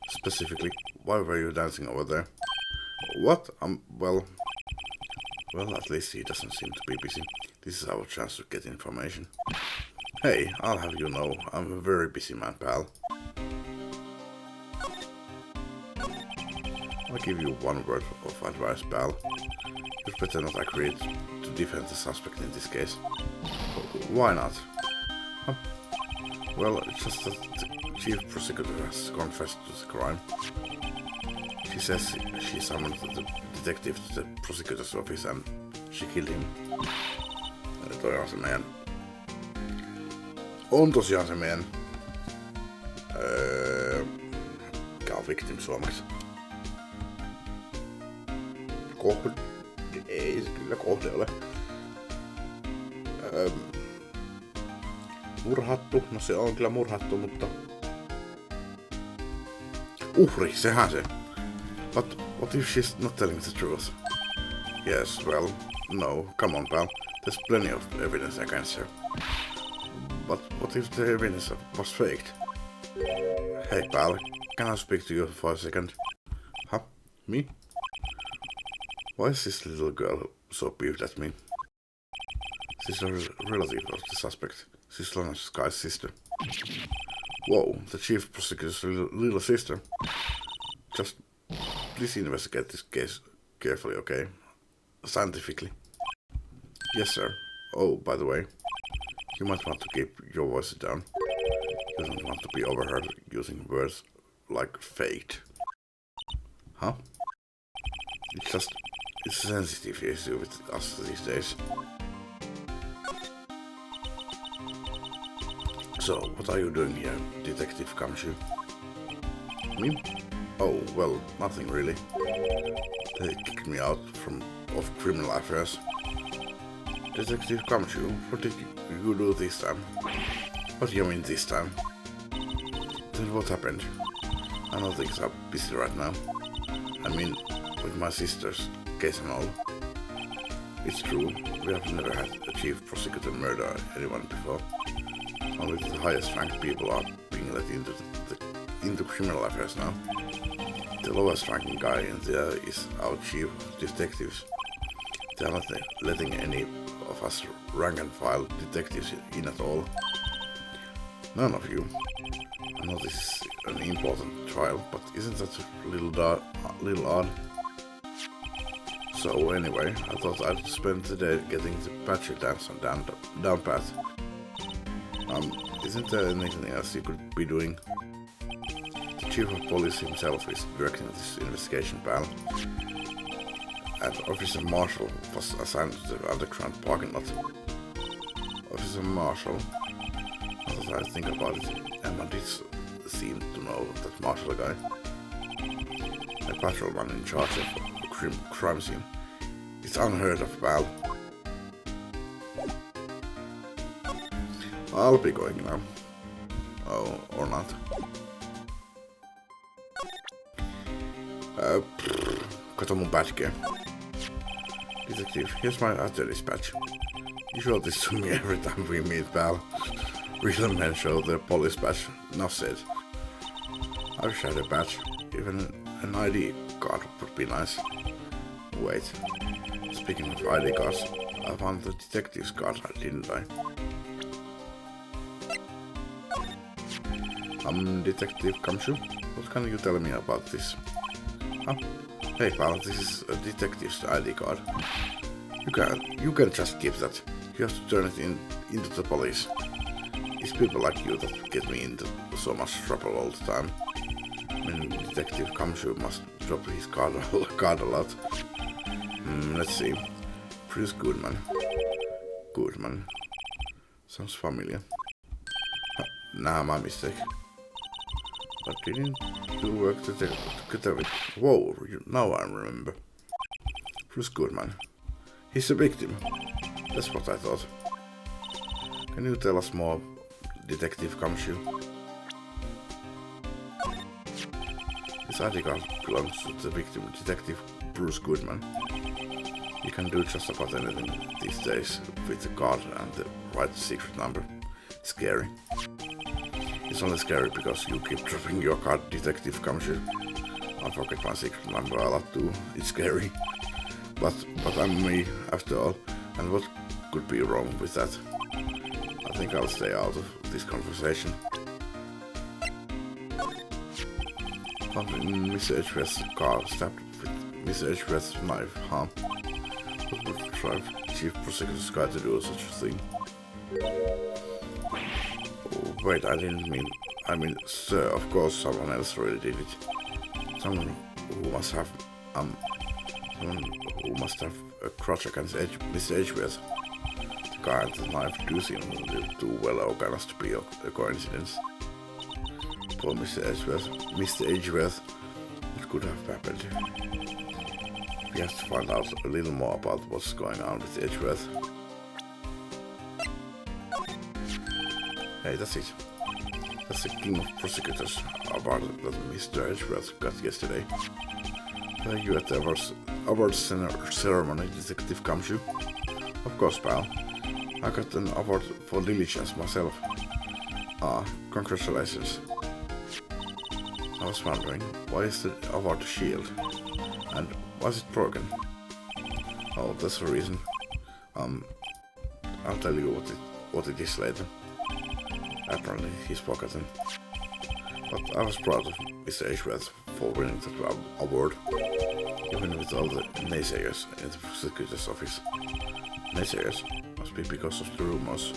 S1: Specifically, why were you dancing over there? What? Well, at least he doesn't seem to be busy. This is our chance to get information. Hey, I'll have you know, I'm a very busy man, pal. I'll give you one word of advice, pal. You'd better not agree to defend the suspect in this case. Why not? Huh? Well, it's just that the chief prosecutor has confessed to the crime. She says she summoned the detective to the prosecutor's office and she killed him. Toi on se meidän... On tosiaan se meidän... Mikä on victim suomeksi? Ei se kyllä kohde ole. Murhattu, no se on kyllä murhattu, mutta... Uhri, sehän se. But what if she's not telling the truth? Yes, well, no, come on pal. There's plenty of evidence against her. But what if the evidence was faked? Hey pal, can I speak to you for a second? Huh? Me? Why is this little girl so peeved at me? She's a relative of the suspect. She's Lana's Sky's sister. Whoa, the chief prosecutor's little sister. Just please investigate this case carefully, okay? Scientifically. Yes, sir. Oh, by the way, you might want to keep your voice down. You don't want to be overheard using words like faked. Huh? It's a sensitive issue with us these days. So, what are you doing here, Detective Gumshoe? Me? Oh, well, nothing really. They kicked me out of criminal affairs. Detective Gumshoe, what did you do this time? What do you mean this time? Then what happened? I know things are busy right now. I mean, with my sister's case and all. It's true, we have never had a chief prosecutor murder anyone before. Only the highest ranked people are being let into criminal affairs now. The lowest ranking guy in there is our chief detectives. They are not letting any of us rank and file detectives in at all. None of you. I know this is an important trial, but isn't that a little odd? So anyway, I thought I'd spend the day getting the patchy dance down path. Isn't there anything else you could be doing? The chief of police himself is directing this investigation, pal. And Officer Marshall was assigned to the underground parking lot. Officer Marshall? Now that I think about it, Emma did seem to know that Marshall guy. A patrolman in charge of a crime scene. It's unheard of, pal. I'll be going now. Oh, or not. Kato mun badgeä. Detective, here's my attorney's badge. You show this to me every time we meet, pal. Real men show their police badge. Enough said. I wish I had a badge. Even an ID card would be nice. Wait. Speaking of ID cards, I found the detective's card, didn't I? Detective Gumshoe, what can you tell me about this? Huh? Hey pal, this is a detective's ID card. You can just keep that. You have to turn it into the police. It's people like you that get me into so much trouble all the time. I mean, Detective Gumshoe must drop his card a lot. Let's see. Prince Goodman. Goodman. Sounds familiar. Nah, my mistake. But didn't you work together with... Whoa, now I remember. Bruce Goodman. He's a victim. That's what I thought. Can you tell us more, Detective Kamshu? This article belongs to the victim, Detective Bruce Goodman. You can do just about anything these days with the card and the right secret number. Scary. It's only scary because you keep dropping your card, Detective Kamshu. I forget my secret number a lot too. It's scary. But I'm me, after all, and what could be wrong with that? I think I'll stay out of this conversation. Found in Mr. Edgeworth's car, stabbed with Mr. Edgeworth's knife, huh? What would drive Chief Prosecutor's guy to do such a thing? Oh, wait, I mean, sir, of course someone else really did it. Someone who must have a grudge against Mr. Edgeworth. The guy and the knife do seem too well organized to be a coincidence. Poor Mr. Edgeworth, what could have happened? We have to find out a little more about what's going on with Edgeworth. Hey, that's it. That's the King of Prosecutors award that Mr. Edgeworth got yesterday. Were you at the awards ceremony, Detective Kamshu? Of course, pal. I got an award for diligence myself. Ah, congratulations. I was wondering, why is the award a shield? And was it broken? Oh, that's the reason. I'll tell you what it is later. Apparently he's forgotten. But I was proud of Mr. Edgeworth for winning that award, even with all the naysayers in the prosecutor's office. Naysayers must be because of the rumors.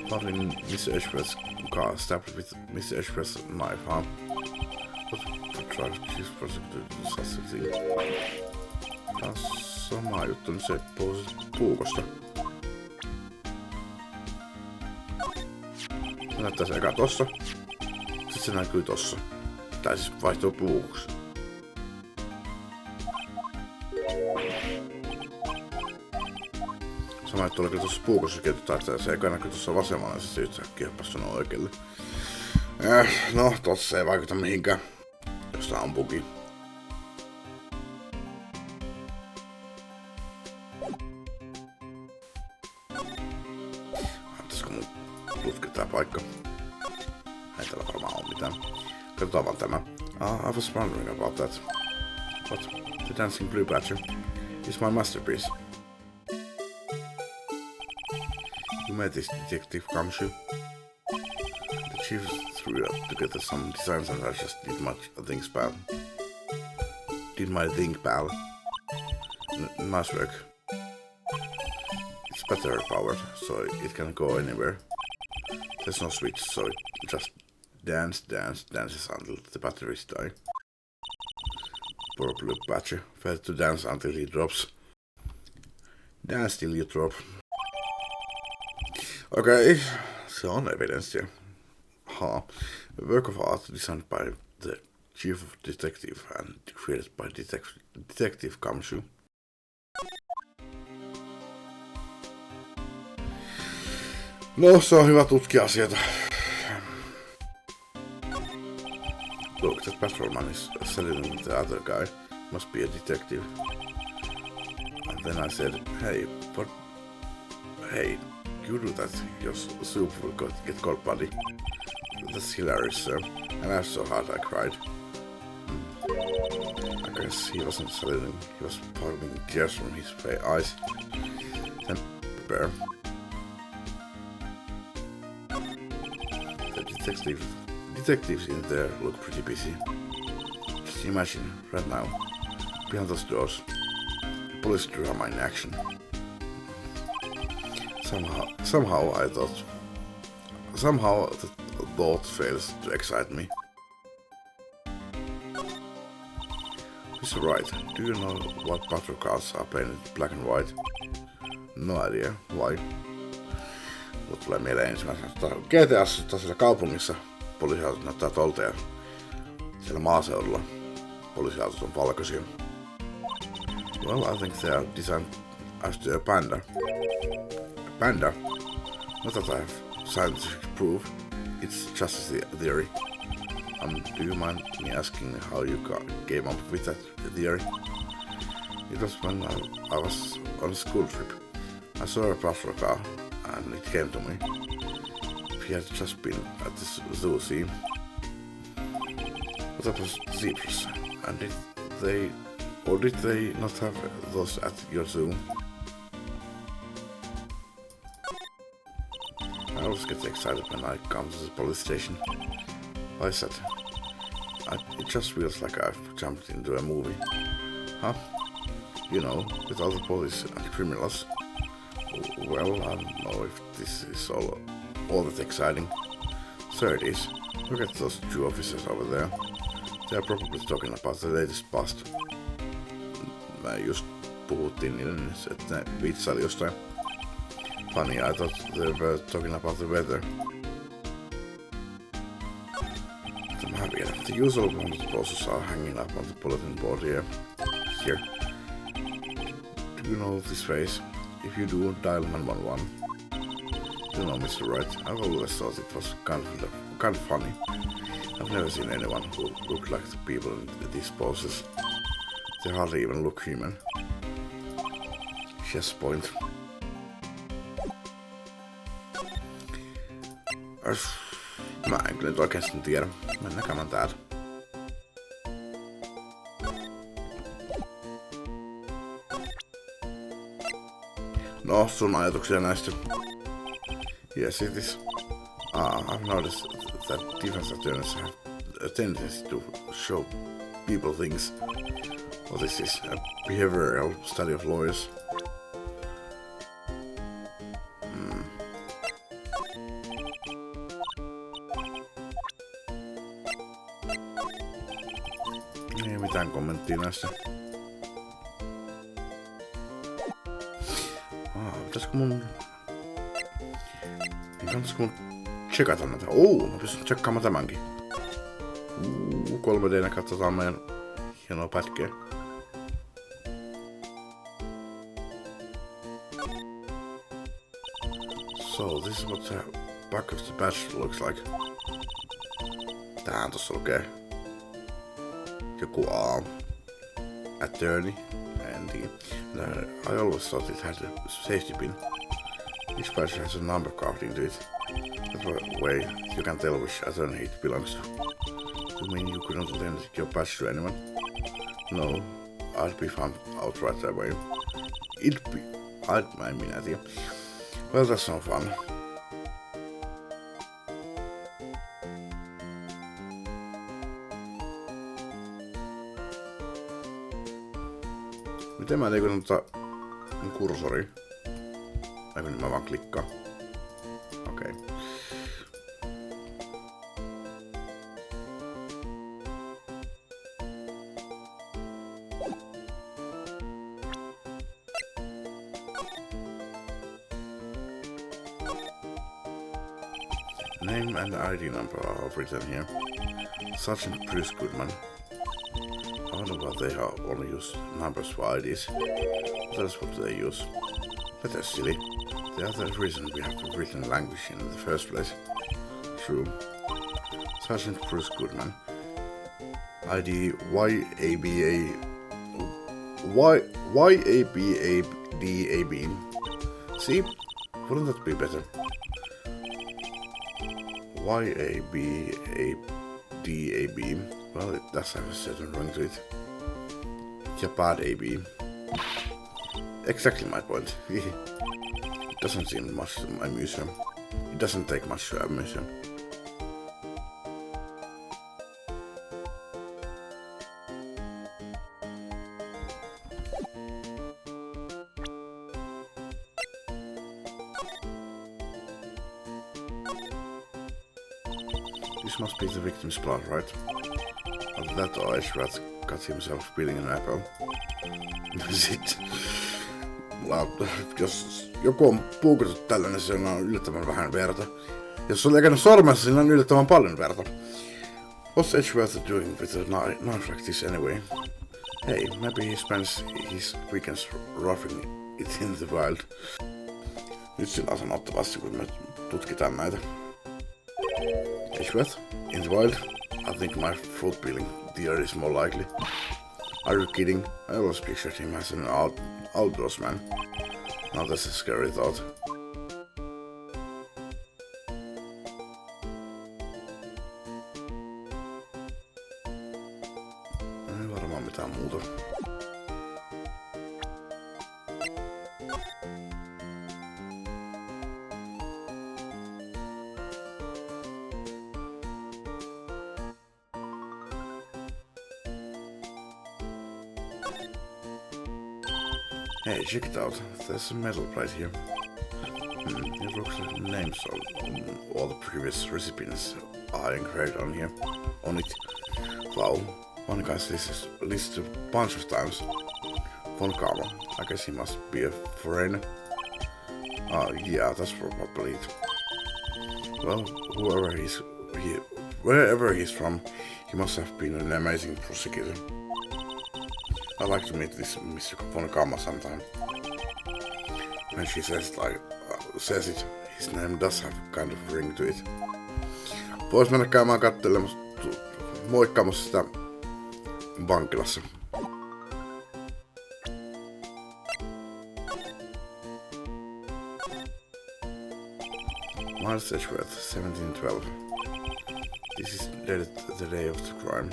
S1: Found in Mr. Edgeworth's car, stabbed with Mr. Edgeworth's knife, huh? What would drive Chief Prosecutor to such a thing? Tää on sama juttu, niin se puhuu puukosta. Se näyttää se eka tossa, sit se näkyy tossa. Tai siis vaihtuu puukoksi. Sama juttu oli kyllä tossa puukossa kirjoittaa, että se eka näkyy tossa vasemmalla ja se yhtäkkiä hyppäsi tuonne oikealle. No, tossa ei vaikuta mihinkään, jos tää on bugi. Antaisiko mun tutkia tää paikka? Ei täällä varmaan oo mitään. Katsotaan vaan tämä. I was wondering about that. What? The Dancing Blue Badger is my masterpiece. You made this, Detective Kamshu. The chief threw together some designs and I just did my thing, pal. Nice work. It's battery powered, so it can go anywhere. There's no switch, so it just dances until the batteries die. Poor blue badger, failed to dance until he drops. Dance till you drop. Okay, se on evidenssiä. A work of art designed by the chief of detective and created by Detective Kamshu. No, se on hyvä tutkia asioita. Look, that patrolman is selling with the other guy. Must be a detective. And then I said, hey, you do that, your soup will get cold, buddy. That's hilarious, sir. And I laughed so hard I cried. I guess he wasn't selling, he was pouring tears from his eyes. Then bear. The detectives in there look pretty busy. Just imagine, right now, behind those doors, police drama in action. Somehow the thought fails to excite me. Mr. Wright, do you know what patrol cars are painted black and white? No idea. Why? Mut tulee mieleen ensimmäisenä. GTA:ssa siellä kaupungissa poliisiautot näyttää tolta ja siellä maaseudulla poliisiautot on valkoisia. Well, I think they are designed as a panda. A panda? Not that I have scientific proof. It's just a theory. Do you mind me asking how you came up with that theory? It was when I was on a school trip. I saw a patrol car and it came to me. He had just been at the zoo, see? But that was zebras. And did they not have those at your zoo? I always get excited when I come to the police station. I said, it just feels like I've jumped into a movie. Huh? You know, with all the police and criminals. Well, I don't know if this is all that exciting. So it is. Look at those two officers over there. They are probably talking about the latest bust. Mä just puhuttiin niille, että ne vitsaili jostain. Funny, I thought they were talking about the weather. The usual wanted posters are hanging up on the bulletin board here. Do you know this phrase? If you do, dial 911. You know, Mr. Wright, I've always thought it was kind of funny. I've never seen anyone who looked like the people in these poses. They hardly even look human. She has a point. Mä en kyllä nyt oikeasti tiedä. Mennäkään täältä. No, sun ajatuksia näistä. Yes, it is. I've noticed that defense attorneys have a tendency to show people things. What is this? A behavioral study of lawyers? Ei mitään kommenttia näistä. Pitäisikö mun tsekata näitä? Mä pystyn tsekkaamaan tämänkin. 3D:nä katsotaan meidän hienoa pätkeä. So, this is what the back of the badge looks like. Tähän tossa lukee joku A. Attorney. En tiedä. I always thought it had a safety pin. Each badge has a number carved into it. That way you can tell which attorney it belongs to. You mean you couldn't lend your badge to anyone? No, I'd be found out right away. Mä en minä tiedä. Well, that's no fun. Miten mä tein mun kursori? Eikö mä vaan klikkaan? Okei. Name and ID number are written here. Sergeant Bruce Goodman. I wonder why they only use numbers for IDs. That's what they use. But that's silly. The other reason we have the written language in the first place. True. Sergeant Bruce Goodman. ID YABADAB. See? Wouldn't that be better? YABADAB. Well, it does have a certain ring to it. Yeah, bad AB. Exactly my point. It doesn't seem much to my museum. It doesn't take much to a museum. This must be the victim's blood, right? Either that or Ashrat cut himself peeling an apple. That's it. Jos joku on puukattu tällainen, se on yllättävän vähän verta. Jos on leikannut sormessa, siinä on yllättävän paljon verta. What's Edgeworth doing with a knife like this anyway? Hey, maybe he spends his weekends roughing it in the wild. Nyt sillä on sanottavasti, kun me tutkitaan näitä. Edgeworth, in the wild? I think my fruit peeling deer is more likely. Are you kidding? I always pictured him as an outdoorsman. Now that's a scary thought. Ei varmaan mitään muuta. Hey, check it out. There's a metal plate here. It looks like names of all the previous recipients are engraved on here. On it. Wow. One guy's listed a bunch of times. Von Kama. I guess he must be a foreigner. Yeah, that's probably it. Well, wherever he's from, he must have been an amazing prosecutor. I'd like to meet this Mr. Von Kama sometime. When she says it, his name does have kind of ring to it. Vois mennä käymään kattelemassa, moikkaamassa sitä vankilassa. Miles Edgeworth, 1712. This is the day of the crime.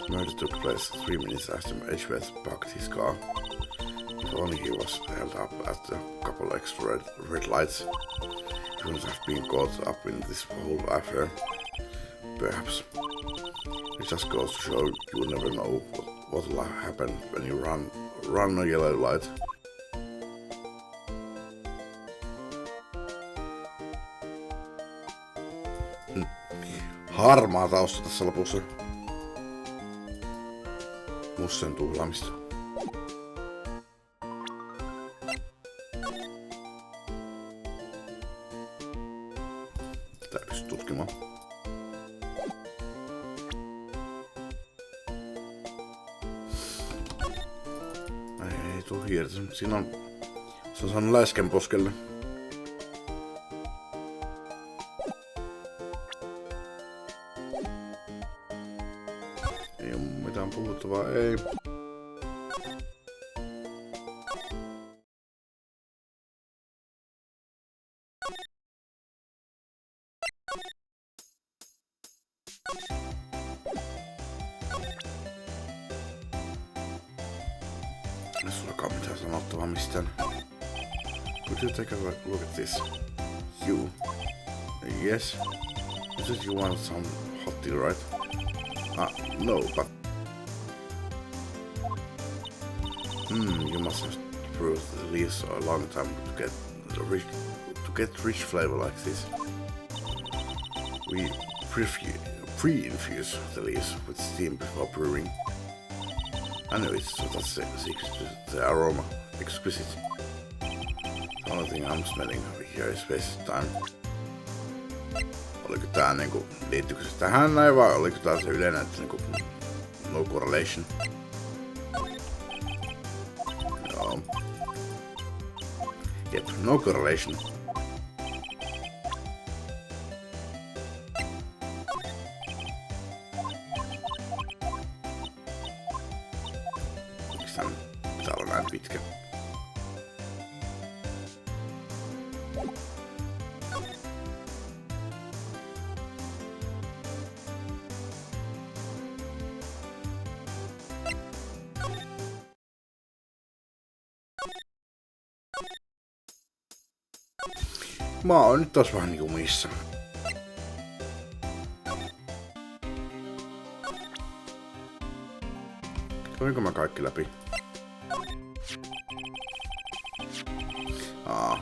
S1: Murder took place 3 minutes after Edgeworth parked his car. If only he was held up at a couple extra red lights, he wouldn't have been caught up in this whole affair. Perhaps. It just goes to show you never know what will happen when you run a yellow light. Harmaa tausta tässä lopussa. Mussen tuhlaamista. Tää pystyy tutkimaan. Ei tuu hiirtä. Siinä on... Se on saanut läisken poskelle. Ei oo mitään puhuttavaa, ei. Ei sullakaan mitään sanottavaa mistään. Could you take a look at this? You? Yes? You said you want some hot tea, right? No, but... you must have brewed the leaves a long time to get rich flavor like this. We pre-infuse the leaves with steam before brewing. I know it, so that's the secret to the aroma. Exquisite. The only thing I'm smelling here is wasted time. Oliko tää niinku, liittyykö se tähän näin vai oliko tää se yleinen, että niinku no correlation? Joo. Jep, no correlation. Miks tän pitää olla näin pitkä? Mä oon nyt taas vähän jumissa. Toinko mä kaikki läpi?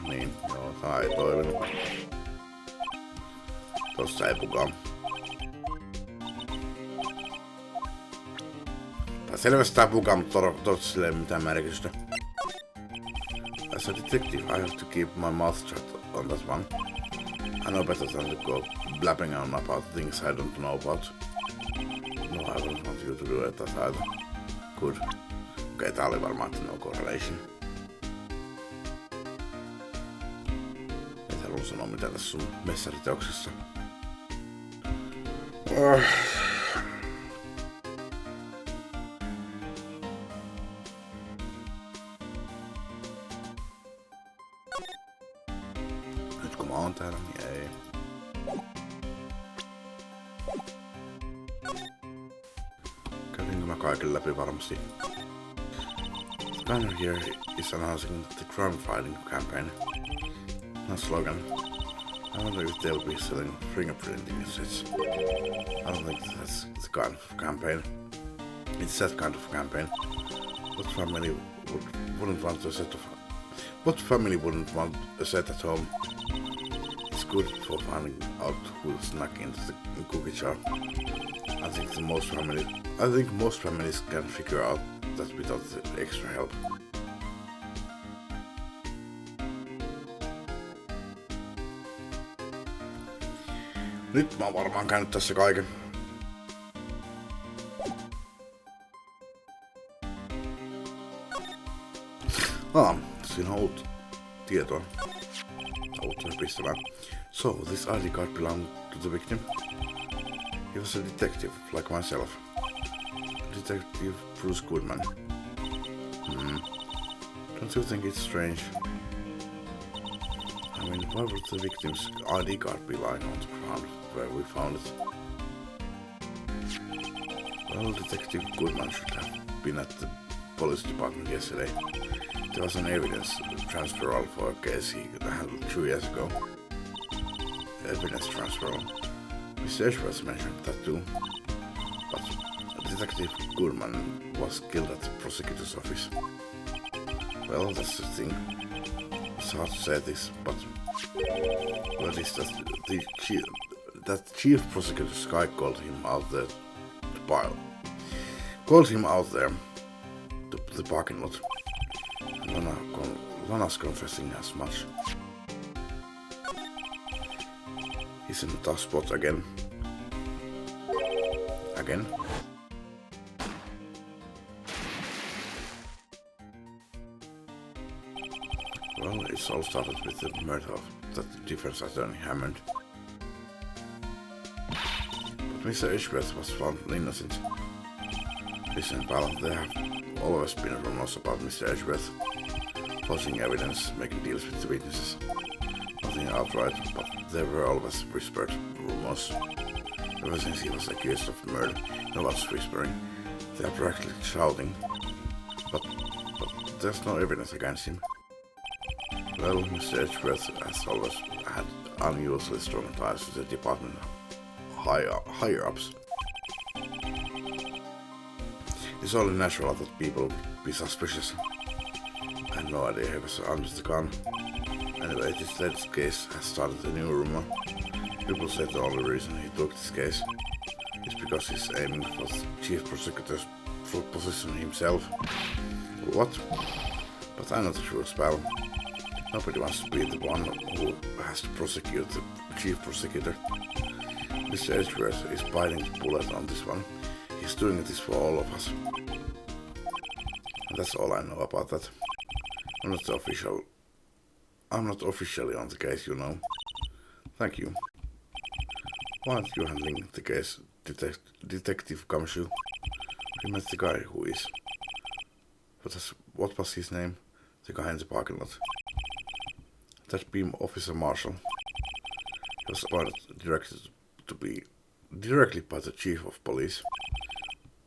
S1: Niin. Joo, tää ei toiminut. Tossa ei pukaa. Tai selvästi tää pukaa, mutta toivottavasti sillä ei mitään merkitystä. As a detective, I have to keep my mouth shut on that one. I know better than to go blabbing on about things I don't know about. No, I don't want you to do it that either. Good. Okei, tää oli varmaan no correlation. Et halua sanoa mitä tässä sun messariteoksessa. Nyt kun mä oon täällä, niin ei. Kävinkö mä kaiken läpi varmasti? The banner here is announcing the crime fighting campaign. Not slogan. I wonder if they'll be selling fingerprinting sets. I don't think that's the kind of campaign. It's that kind of campaign. What family wouldn't want a set of? What family wouldn't want a set at home? It's good for finding out who snuck into the cookie jar. I think most families can figure out that without the extra help. Nyt mä oon varmaan käynyt tässä kaiken. Siinä on uutta tietoa. Uutta pistävää. So, this ID card belonged to the victim. He was a detective, like myself. Detective Bruce Goodman. Don't you think it's strange? I mean, why would the victim's ID card be lying on the ground where we found it? Well, Detective Goodman should have been at the police department yesterday. There was an evidence transferal for a case he handled 2 years ago. Evidence transferal. Mr. Edgeworth mentioned that too. But Detective Goodman was killed at the prosecutor's office. Well, that's the thing. It's hard to say this, but what is that chief prosecutor's guy called him out there to the parking lot. Lana's confessing as much. He's in a tough spot again. Well, it all started with the murder of that defense attorney Hammond. But Mr. Edgeworth was found innocent. Listen, pal, there have always been rumors about Mr. Edgeworth. Forging evidence, making deals with the witnesses. Nothing outright, but there were always whispered rumors. Ever since he was accused of murder, no one's whispering. They are practically shouting. But there's no evidence against him. Well, Mr. Edgeworth has always had unusually strong ties to the department higher-ups. It's only natural that people would be suspicious. I had no idea he was under the gun. Anyway, this latest case has started a new rumor. People say the only reason he took this case is because he's aiming for the chief prosecutor's position himself. What? But I'm not sure, pal. Nobody wants to be the one who has to prosecute the chief prosecutor. Mr. Edgeworth is biting the bullet on this one. He's doing this for all of us. And that's all I know about that. I'm not officially on the case, you know. Thank you. Why aren't you handling the case, Detective Gumshoe? We met the guy who is. What was his name? The guy in the parking lot. That beam Officer Marshall. He was appointed directly by the Chief of Police.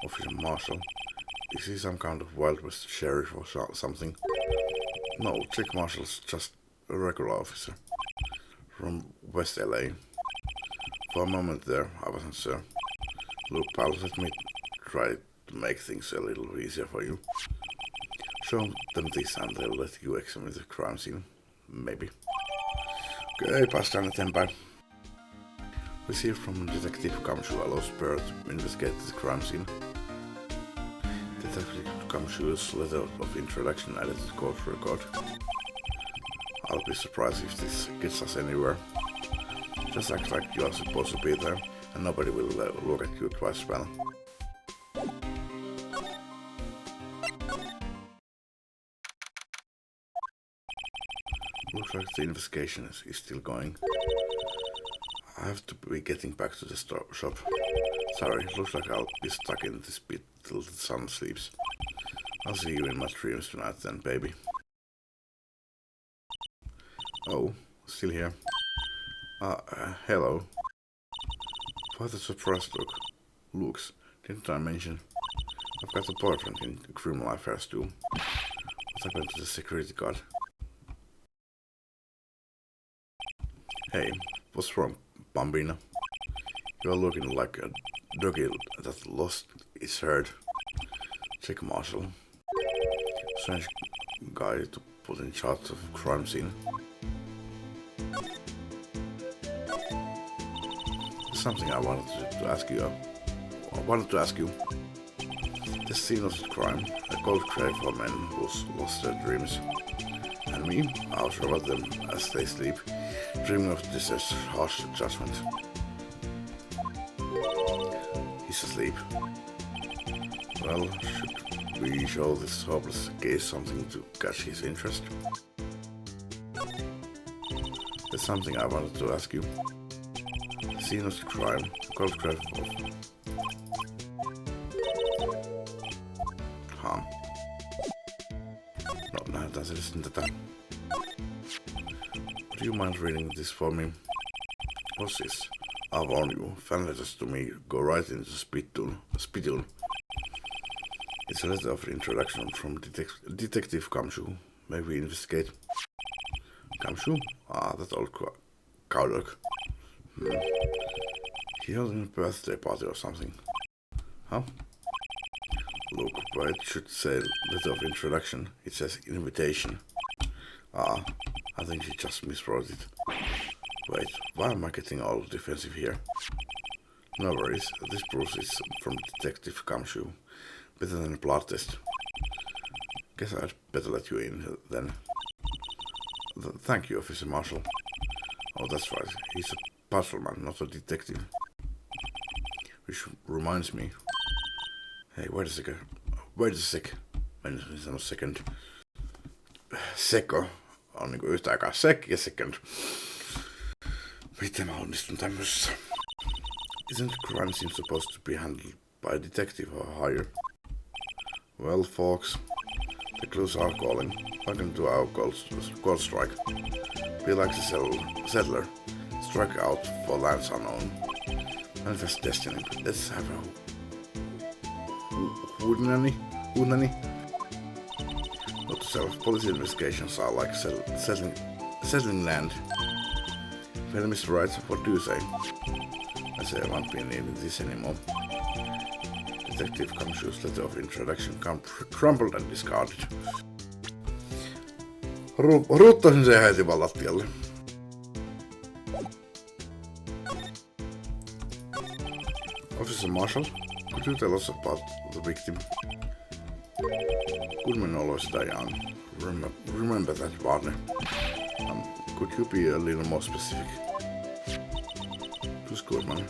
S1: Officer Marshall. Is he some kind of Wild West sheriff or something? No, Chick Marshall's just a regular officer. From West LA. For a moment there, I wasn't sure. Look, pal, let me try to make things a little easier for you. Show them this and they'll let you examine the crime scene. Maybe. Okay, päästään eteenpäin. Received from Detective Gumshoe allows Pearl to investigate the crime scene. Detective Gumshoe's letter of introduction added to the court record. I'll be surprised if this gets us anywhere. Just act like you're supposed to be there, and nobody will look at you twice well. Looks like the investigation is still going. I have to be getting back to the shop. Sorry, looks like I'll be stuck in this pit till the sun sleeps. I'll see you in my dreams tonight then, baby. Oh, still here. Hello. What a surprised look. Looks, didn't I mention? I've got a boyfriend in criminal affairs too. What happened to the security guard? Hey, what's wrong, Bambina? You're looking like a doggy that lost its herd. Check Marshall. Strange guy to put in charge of crime scene. Something I wanted to ask you. The scene of the crime, a cold grave for men who's lost their dreams. And me, I was about them as they sleep, dreaming of this as harsh judgment. He's asleep. Well, should we show this hopeless case something to catch his interest? There's something I wanted to ask you. Scene of the crime, cold grave of... No, nähdään se sitten tätä. Do you mind reading this for me? What's this? I warn you, fan letters to me go right into spittoon. It's a letter of introduction from Detective Kamshu. May we investigate? Kamshu? Ah, that old cowdog. He held a birthday party or something. Huh? Look, but it should say letter of introduction. It says invitation. Ah, I think he just miswrote it. Wait, why am I getting all defensive here? No worries, this proves it's from Detective Kamshu. Better than a blood test. Guess I'd better let you in then. Thank you, Officer Marshall. Oh, that's right, he's a patrolman, not a detective. Which reminds me. Hey, wait a sec. Mä en sano second. Seko on niinku yhtä aikaa sec ja second. Miten mä onnistun tämmössä? Isn't crime scene supposed to be handled by a detective or higher? Well, folks, the clues are calling. Welcome to our cold strike. Be like the settler. Strike out for lands unknown. Manifest destiny. Let's have a Hunani. Not to self, police investigations are like settling land. Well, Mr. Wright, what do you say? I say I won't be needing this anymore. Detective Kamshu's letter of introduction crumpled and discarded. Ruuttasin se heti vaan lattialle. Officer Marshall, could you tell us about the victim? Goodman always die young. Remember that, partner. Could you be a little more specific? Who's Goodman?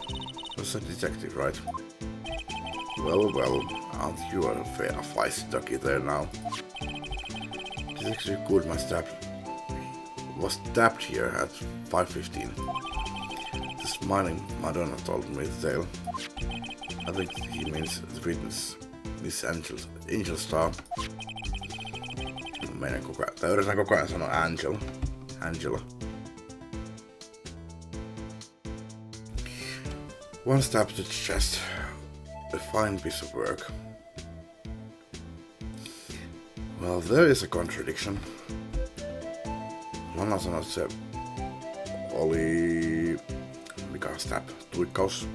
S1: Was a detective, right? Well, aren't you a feisty ducky there now? Detective Goodman was stabbed here at 5:15. The smiling Madonna told me the tale. I think he means the witness, Miss Angel Star. Yritän koko ajan sanoa Angela. One stab to the chest. A fine piece of work. Well, there is a contradiction. Lana sanoi, että se oli... Mikä stab? Tuikkaus.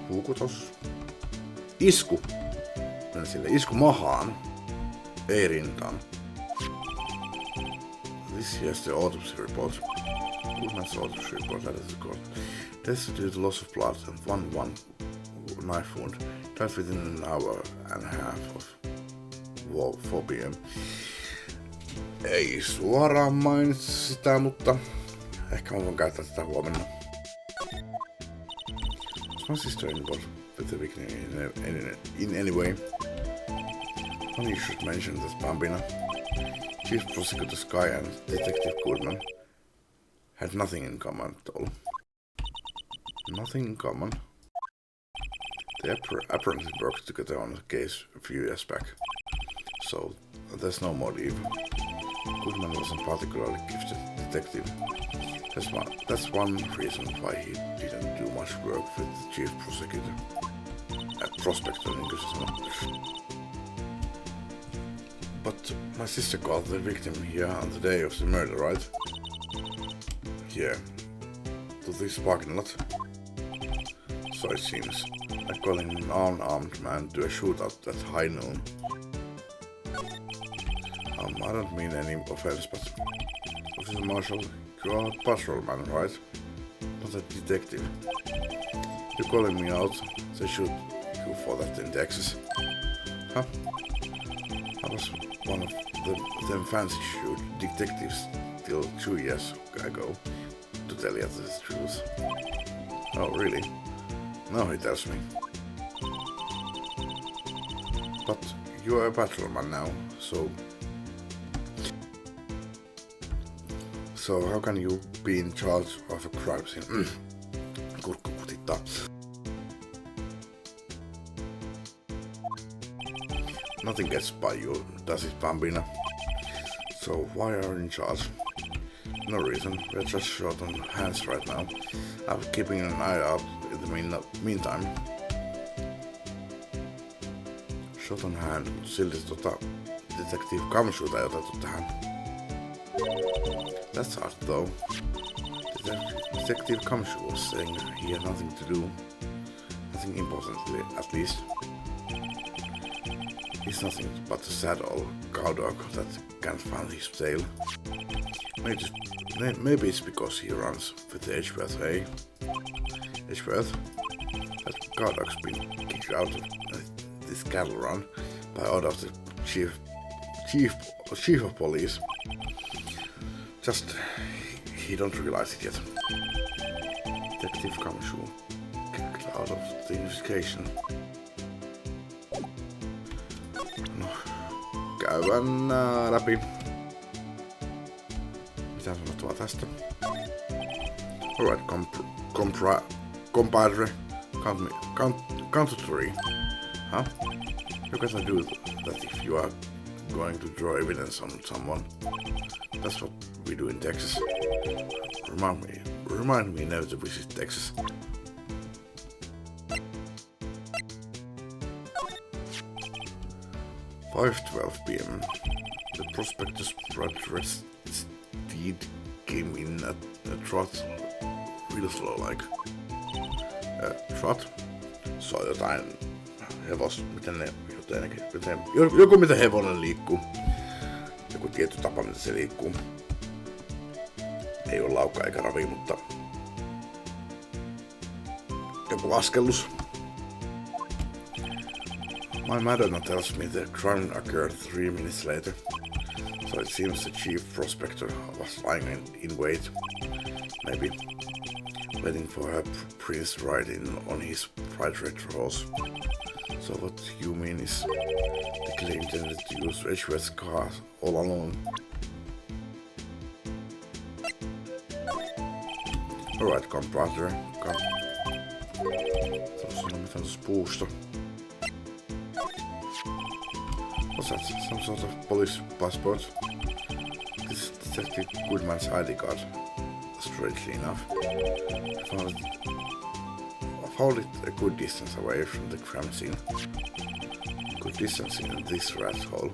S1: Puukutos. Isku. Mennä sille isku mahaan. Ei rintaan. This here's the autopsy report. Goodman's autopsy report, that is the court. Death due to loss of blood and one knife wound. Died within an hour and a half of 4 p.m. Ei suoraan mainitsi sitä, mutta ehkä mä voin käyttää tätä huomenna. Was my sister involved with the victim in any way? Funny you should mention that Bambina, Chief Prosecutor Sky and Detective Goodman had nothing in common at all. Nothing in common. They apparently worked together on a case a few years back, so there's no motive. Goodman wasn't particularly gifted detective. That's one reason why he didn't do much work with the chief prosecutor. Prospector in kyseessä. But my sister called the victim here on the day of the murder, right? Yeah. To this parking lot. So it seems. Like calling an unarmed man to a shootout at high noon. I don't mean any offense, but Officer Marshall, you are a patrolman, right? Not a detective. You're calling me out, they shoot you for that in Texas. Huh? I was one of them fancy shoot detectives till 2 years ago, to tell you the truth. Oh, really? No, he tells me. But you're a patrolman now, so how can you be in charge of a crime scene? Kurkku kutittaa. Nothing gets by you, does it, Bambina? So why are you in charge? No reason, we're just short on hands right now. I'm keeping an eye out in the meantime. Shot on hand, mutta silti Detective Kamshuta ei otettu tähän. That's hard though. Detective Kamshu was saying he had nothing to do. Nothing importantly, at least. He's nothing but a sad old cowdog that can't find his tail. Maybe it's because he runs with the Edgeworth, eh? Edgeworth? That cowdog's been kicked out of this cattle run by order of the chief of police. Just he don't realize it yet. Detective Kamshu kicked out of the investigation. No, käydään läpi. Mitä sanottavaa tästä? Alright, compadre. Count to 3. Huh? You gotta do that if you are going to draw evidence on someone. That's what we do in Texas. Remind me never to visit Texas. "5:12 p.m. The prospector's blood-red steed came in at a trot, real slow like. Trot? Se on jotain joku miten hevonen liikkuu. Joku tietty tapa miten se liikkuu. Ei ole laukka eikä ravi, mutta joku askellus. My madonna tells me the crime occurred 3 minutes later, so it seems the chief prospector was lying in wait, maybe waiting for her prince riding on his bright red horse. So what you mean is the killer intended to use Edgeworth's car all alone? Alright, compadre. Tuossa on mitään tuossa puusta. What's that? Some sort of police passport? This is Detective Goodman's ID card. Strangely enough. I found it a good distance away from the crime scene. Good distance in this rat hole.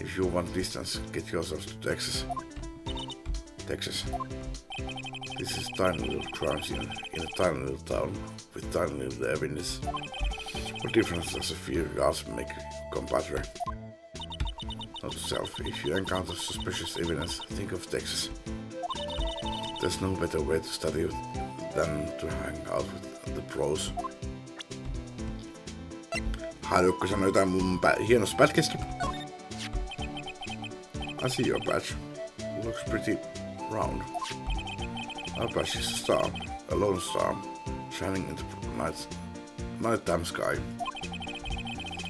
S1: If you want distance, get yourself to Texas. Texas. This is tiny little crime scene in a tiny little town with tiny little evidence. What difference does a few yards make, compadre? Note to self, if you encounter suspicious evidence, think of Texas. There's no better way to study than to hang out with the pros. Haluatko sanoa jotain mun hienosta pätkästä? I see your badge. It looks pretty round. Our badge is a star, a lone star, shining into the nighttime sky.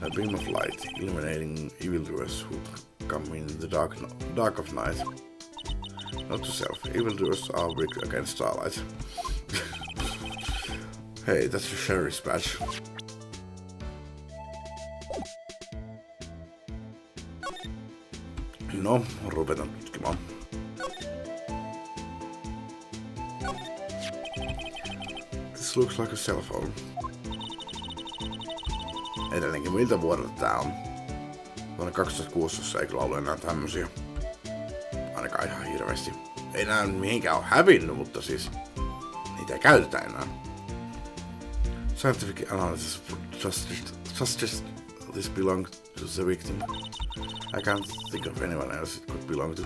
S1: A beam of light illuminating evildoers who come in the dark of night. Note to self, evildoers are weak against starlight. Hey, that's your sheriff's badge. No, ruvetaan tutkimaan. This looks like a cell phone. Edelleenkin miltä vuodelta tää on? Vuonna 2016 ei kyllä ollut enää tämmösiä. Ainakaan ihan hirveesti. Ei nää mihinkään oo hävinnyt, mutta siis niitä ei käytetä enää. Scientific analysis suggests this belonged to the victim. I can't think of anyone else it could belong to.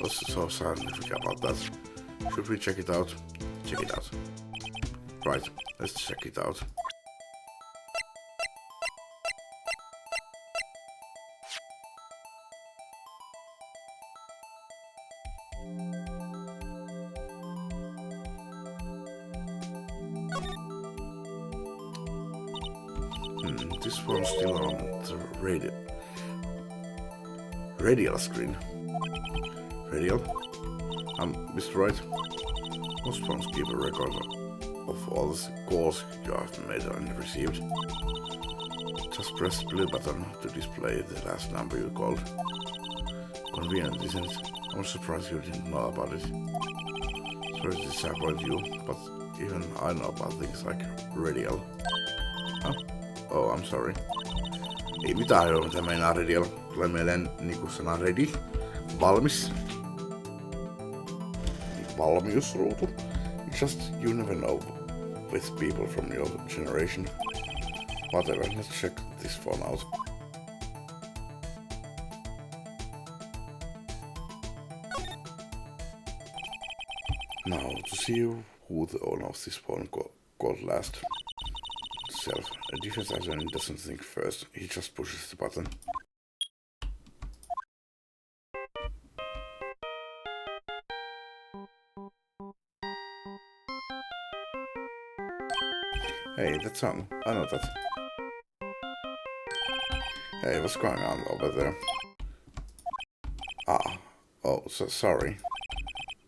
S1: What's so scientific about that? Should we check it out? Check it out. Right, let's check it out. This one's still on the radial screen. Radial? Mr. Wright. Most phones keep a record of all the calls you have made and received. Just press the blue button to display the last number you called. Convenient, isn't it? I'm surprised you didn't know about it. Sorry to disappoint you, but even I know about things like radial. Huh? Oh, I'm sorry. Ei mitään ajoa, mitä meinaa radial. Tulee mieleen niinku sana ready. Valmis. Valmiusruutu. Just you never know with people from your generation. Whatever, let's check this phone out. Now, to see who the owner of this phone called last. Self. A defense agent doesn't think first, he just pushes the button. Hey, that song. I know that. Hey, what's going on over there? Ah. Oh, so sorry.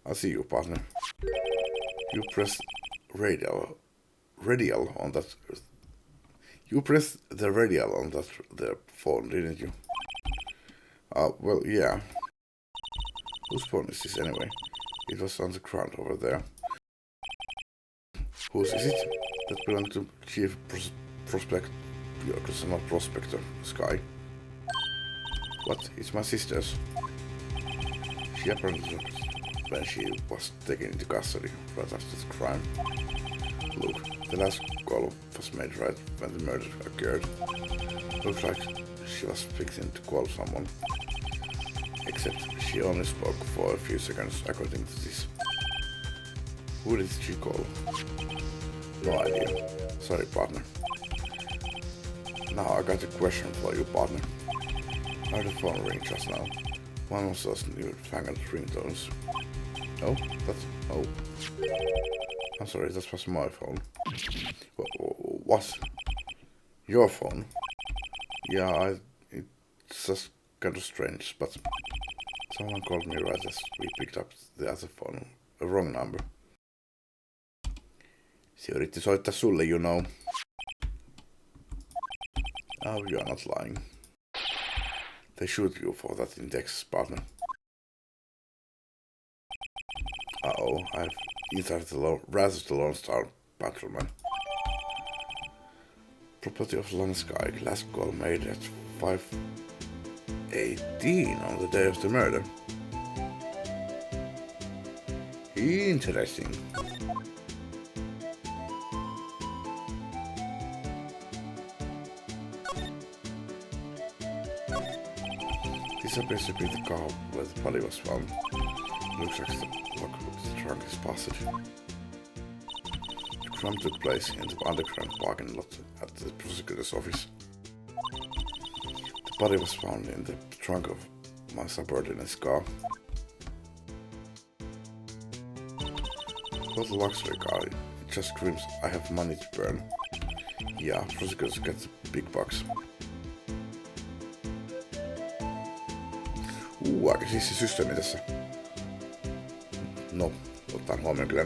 S1: I see you, partner. You pressed radial on that. You pressed the radial on that the phone, didn't you? Well, yeah. Whose phone is this anyway? It was on the ground over there. Whose is it? That belonged to Chief Prospector, not Prospector, Sky. What? It's my sister's. She apparently when she was taken into custody right after the crime. Look, the last call was made right when the murder occurred. Looks like she was fixing to call someone. Except she only spoke for a few seconds according to this. Who did she call? No idea. Sorry, partner. Now I got a question for you, partner. How did the phone ring just now? One of those newfangled ringtones. Oh, that's... oh. I'm sorry, that was my phone. What? Your phone? Yeah, it's just kind of strange, but someone called me right as we picked up the other phone. A wrong number. Se yritti soittaa sulle, you know. Oh, you are not lying. They shoot you for that in Texas, partner. Uh-oh, I've entered the Lone Star Patrolman. Property of Lone Sky, last call made at 5:18 on the day of the murder. Interesting. This appears to be the car where the body was found. Looks like the lock of the trunk is busted. The crime took place in the underground parking lot at the prosecutor's office. The body was found in the trunk of my subordinate's car. What a luxury car. It just screams, I have money to burn. Yeah, prosecutors get the big bucks. Aika siisti systeemi tässä. No, ottaen huomioon kyllä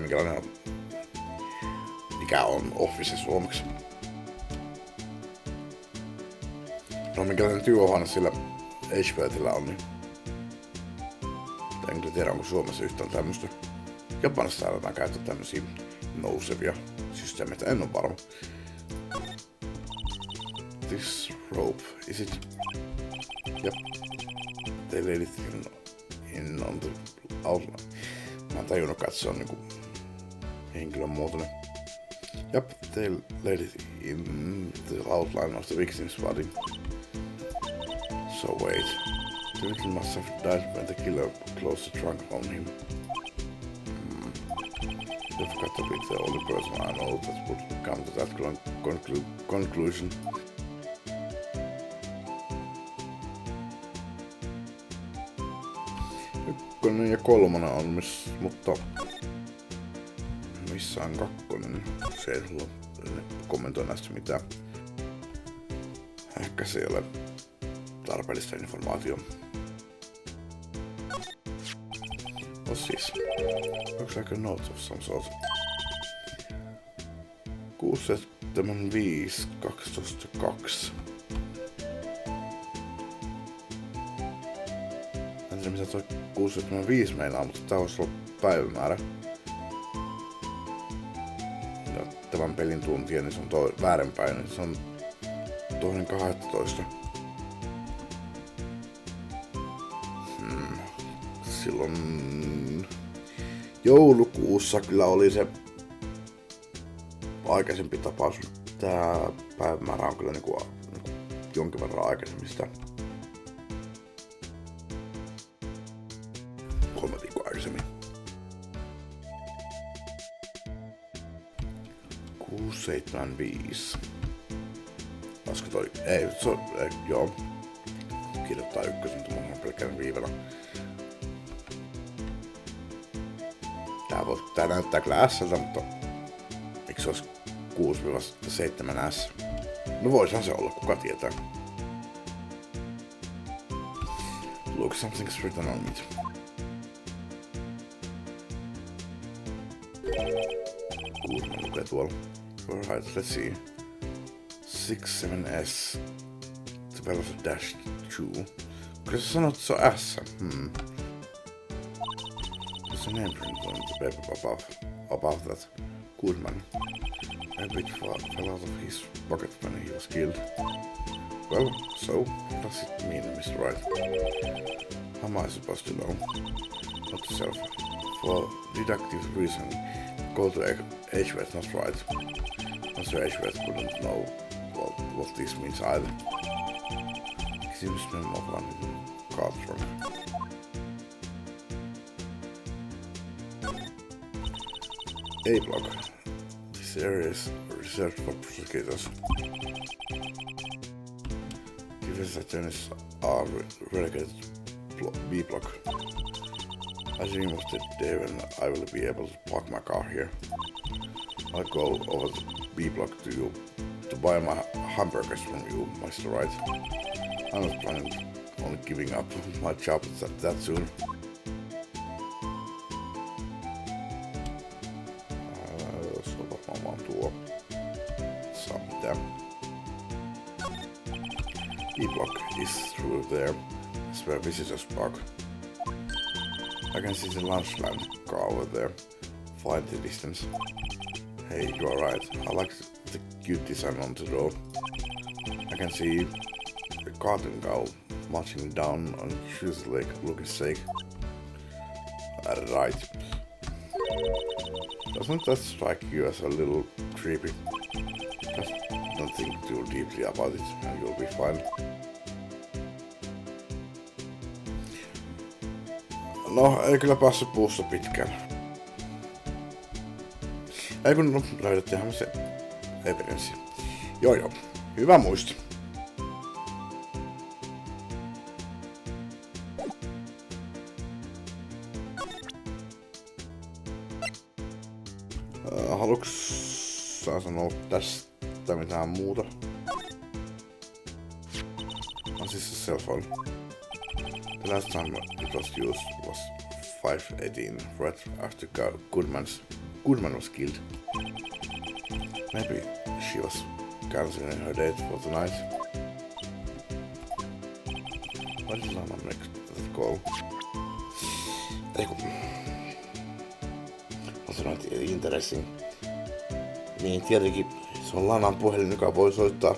S1: mikä on Office suomeksi. No minkälainen työhuone sillä HP:llä on, niin en kyllä tiedä, onko Suomessa yhtään tämmöstä. Japanissa saadaan käyttää tämmösiä nousevia systeemeitä, en oo varma. This rope, is it? Yep. They laid it in on the outline. Mä en tajunnutkaan, että se on niinku henkilön muotoinen. Yep, they laid it in the outline of the victim's body. So wait, the victim must have died when the killer closed the trunk on him. You've got to be the only person I know that would come to that conclusion. Ykkönen ja kolmonen on mutta missä on kakkonen? Se ei kommentoi näistä mitään. Ehkä se ei ole tarpeellista informaatiota. What's this? Looks like a note of some sort. 675 12 En tiedä mitä toi 675 meinaa, mutta tää voisi olla päivämäärä. Ja tämän pelin tuntien, niin se on väärinpäin, niin se on 2.12. Silloin joulukuussa kyllä oli se aikaisempi tapaus. Tää päivämäärä on kyllä niinku jonkin verran aikaisemmin sitä. 3 viikkoa aikaisemmin. 675. Olisiko toi? Ei, joo. Kirjoittaa ykkösen tuommoinen pelkään viivellä. Tää näyttää kyllä S:ltä, mutta eikö se olisi 6-7 S? No voisihan se olla, kuka tietää. Look, something's written on it. Kuusman lukee tuolla. Alright, let's see. 67S 12-2. Kyllä sä sanot, että se on S? There's a name print on the paper above that. Goodman. A bit fell out of his pocket when he was killed. Well, so what does it mean, Mr. Wright? How am I supposed to know? Not yourself. For deductive reason, go to HVAC, not Wright. Mr. HVAC wouldn't know what this means either. It seems to me more fun card trunk. A block. This area is reserved for prosecutors. Defense attorneys are relegated to B block. I dream of the day when I will be able to park my car here. I'll go over to B block to you to buy my hamburgers from you, Mr. Wright. I'm not planning on giving up my job that soon. E-block is through there. That's where visitors park. I can see the lunch line car over there. Far in the distance. Hey, you are right. I like the cute design on the door. I can see the cartoon cow marching down on Shoes Lake looking sick. Right. Doesn't that strike you as a little creepy? Just don't think too deeply about it and you'll be fine. No, ei kyllä päässyt puussa pitkään. Ei kun löydettiinhän se evidenssi. Joo, hyvä muisti. Onks saa sanoa tästä mitään muuta? This is cell phone. The last time it was used was 518, right after Goodman was killed. Maybe she was cancelling her date for the night. What is Lana make that call? Eiku. What's not interesting? Niin tietenkin se on Lanan puhelin, joka voi soittaa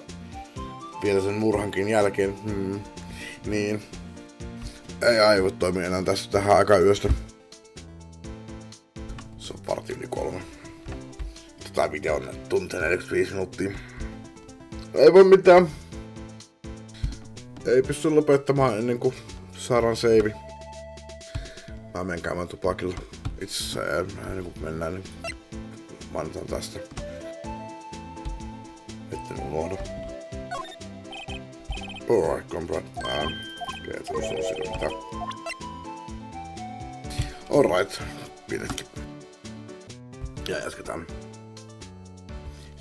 S1: vielä sen murhankin jälkeen. Niin. Ei aivot toimi enää tässä tähän aikaan yöstä. Se on 2:03. Tätä video on tunti 45 minuuttia. Ei voi mitään. Ei pysty lopettamaan ennen kuin saadaan save. Mä menen käymään tupakilla. Itse asiassa ennen kuin mennään, niin mainitaan tästä. Etten unohda. Alright, comrade. Okei, tuossa on siinä mitään. Alright, pienetkin. Ja jatketaan.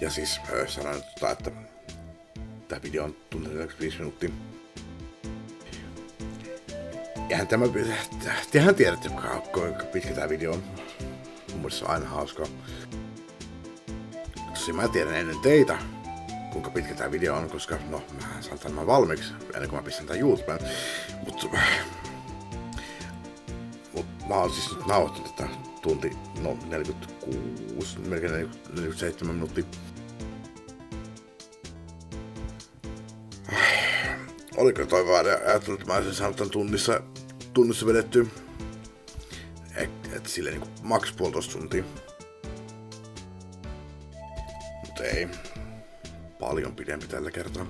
S1: Ja siis sanoin, että tää video on tunti 45 minuuttia. Tehän tiedätte, kuinka pitkä tää video on. Mun mielestä se on aina hauskaa. Tosi mä tiedän ennen teitä, kuinka pitkä tää video on, koska no, mä saan tämän valmiiksi ennen kuin mä pistän tän YouTubeen. Mut mä oon siis nyt nauhoittanut tätä tunti 46, melkein 47 minuuttia. Oliko toi vaan ajatellut, että mä olisin saanut tän tunnissa vedettyä. Et silleen niinku maks 1,5 tuntia. Mut ei. Paljon pidempi tällä kertaa.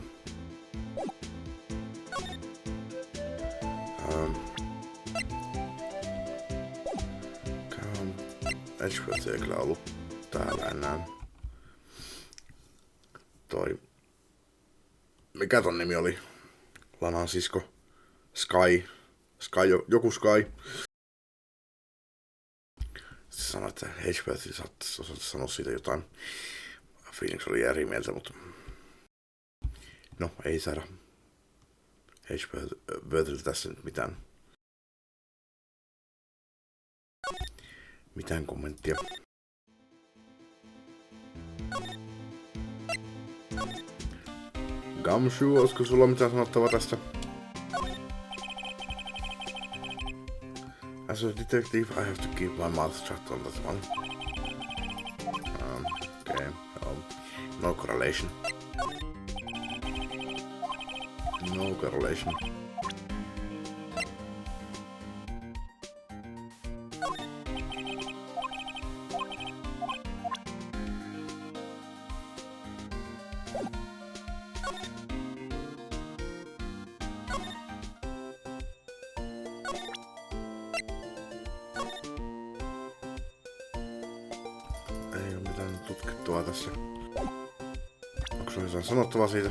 S1: Edgeworth ei kyllä ollut täällä enää. Mikä ton nimi oli? Lanan sisko. Joku Sky. Se sanoi, että Edgeworth saattaisi osata sanoa siitä jotain. Phoenix oli eri mieltä, mutta no, ei saada Edgeworthilta tässä nyt mitään kommenttia. Gumshoe, olisiko sulla mitään sanottavaa tästä? As a detective, I have to keep my mouth shut on that one. Okay, no correlation. No correlation. Ei oo mitään tutkittua tässä. Onko sulla jotain sanottavaa siitä?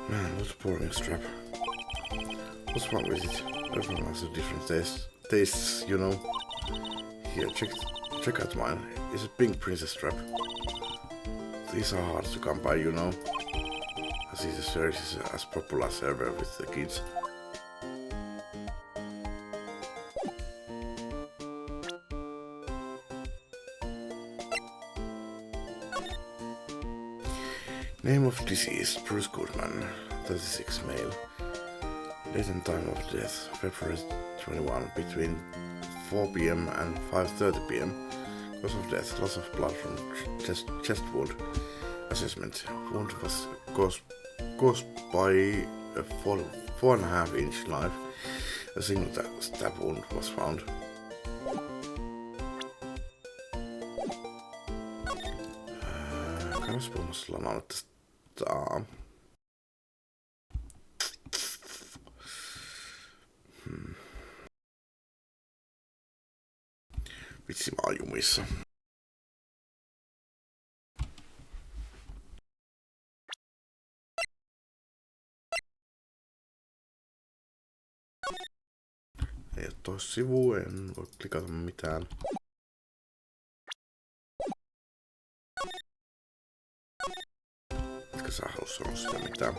S1: Man, what a boring strap. What's wrong with it? Everyone has a different tastes, you know. Here, check out mine. It's a pink princess strap. These are hard to come by, you know. As these series is as popular as ever with the kids. Name of deceased, Bruce Goodman, 36 male. Date and time of death, February 21, between 4 p.m. and 5:30 p.m. Cause of death, loss of blood from chest wound. Assessment, wound was caused caused by a 4.5-inch knife. A single stab wound was found. Kannaspa musta lanalle tästä. Vitsi, mä oon jumissa. Ei oo tois sivu, en voi klikata mitään. Etkä sä halua sanoa sitä mitään.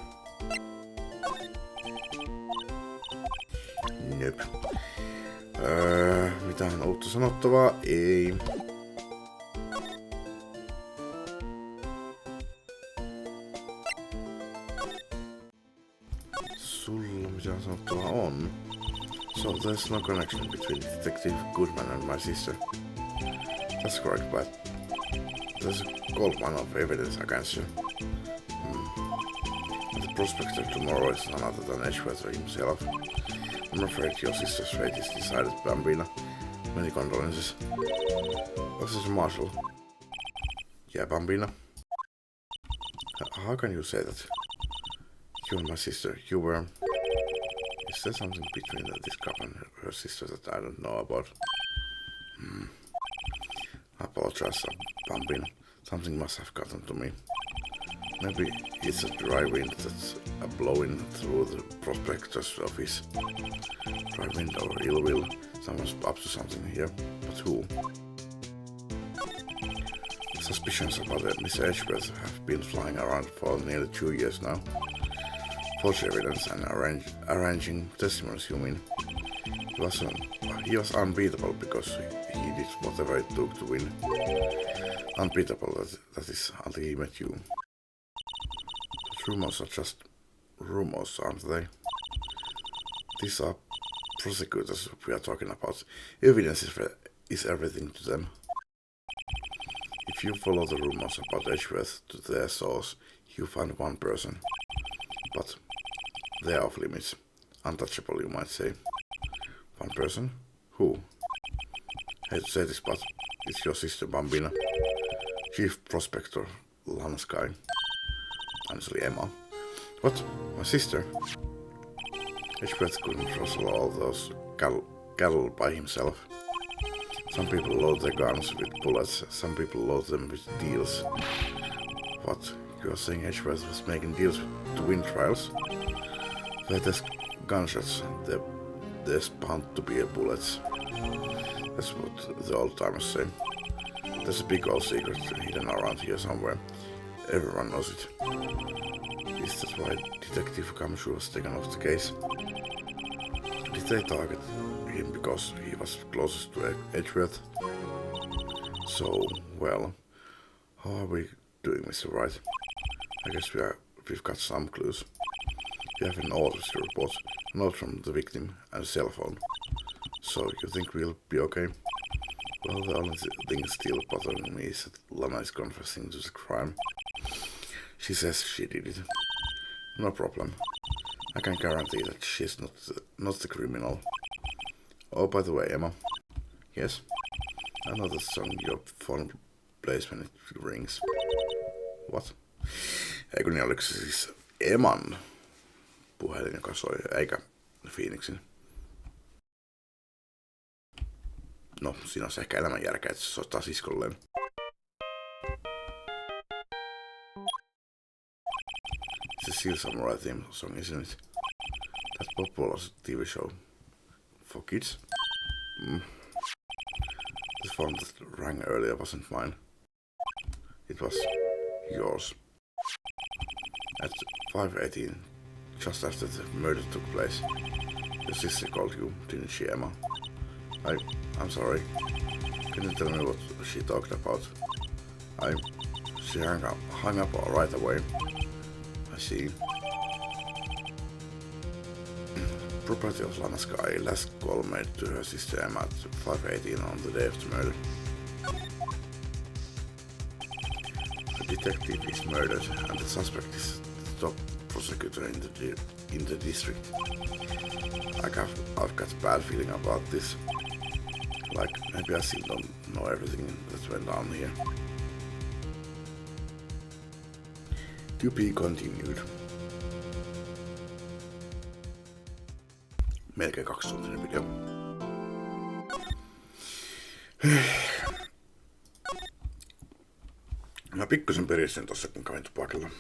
S1: Nöp. Mitään uutta sanottavaa? Ei. Sulla mitään sanottavaa on? So there's no connection between Detective Goodman and my sister. That's correct, but there's a gold mine of evidence against you. The prospector tomorrow is none other than Edgeworth himself. I'm afraid your sister's fate is decided, Bambina. Many condolences. Officer Marshall. Yeah, Bambina. How can you say that? You and my sister, you were... Is there something between this couple and her sister that I don't know about? I apologize, Bambina. Something must have gotten to me. Maybe it's a dry wind that's blowing through the prospector's office. Dry wind or ill will. Someone's up to something here. But who? Suspicions about Miss Edgeworth have been flying around for nearly 2 years now. False evidence and arranging testimonies, you mean? He was unbeatable because he did whatever it took to win. Unbeatable, that is, until he met you. But rumors are just rumors, aren't they? These are prosecutors we are talking about. Evidence is everything to them. If you follow the rumors about Edgeworth to their source, you find one person. But they are off limits. Untouchable, you might say. One person? Who? I hate to say this, but it's your sister Bambina. Chief Prospector Lansky. Honestly, Emma. What? My sister? Edgeworth couldn't rustle all those cattle by himself. Some people load their guns with bullets, some people load them with deals. What? You are saying Edgeworth was making deals to win trials? Where there's gunshots, there's bound to be bullets. That's what the old timers say. There's a big old secret hidden around here somewhere. Everyone knows it. Is that why Detective Kamshu was taken off the case? Did they target him because he was closest to Edgeworth? So, well, how are we doing, Mr. Wright? I guess we've got some clues. We have an autopsy report, a note from the victim, and a cell phone. So, you think we'll be okay? Well, the only thing still bothering me is that Lana is confessing to the crime. She says she did it. No problem. I can guarantee that she's not the criminal. Oh, by the way, Emma. Yes? I know the song your phone plays when it rings. What? Eikö niin, oliko se siis Eman puhelin, joka soi, eikä Phoenixin? No, siinä on se ehkä elämän järkeä, että se soittaa siskolleen. It's a Seal Samurai theme song, isn't it? That popular TV show for kids? The phone that rang earlier wasn't mine. It was yours. At 5:18, just after the murder took place, your sister called you, didn't she, Emma? I'm sorry. Can you tell me what she talked about? She hung up right away. I see. Property of Lana Sky, last call made to her sister Emma at 5:18 on the day of the murder. The detective is murdered and the suspect is the top prosecutor in the district. I've got a bad feeling about this. Like, maybe I still don't know everything that went on here. To be continued. Melkein 2-tuntinen video. Mä pikkusen peristin tossa, kun kävin tupakilla.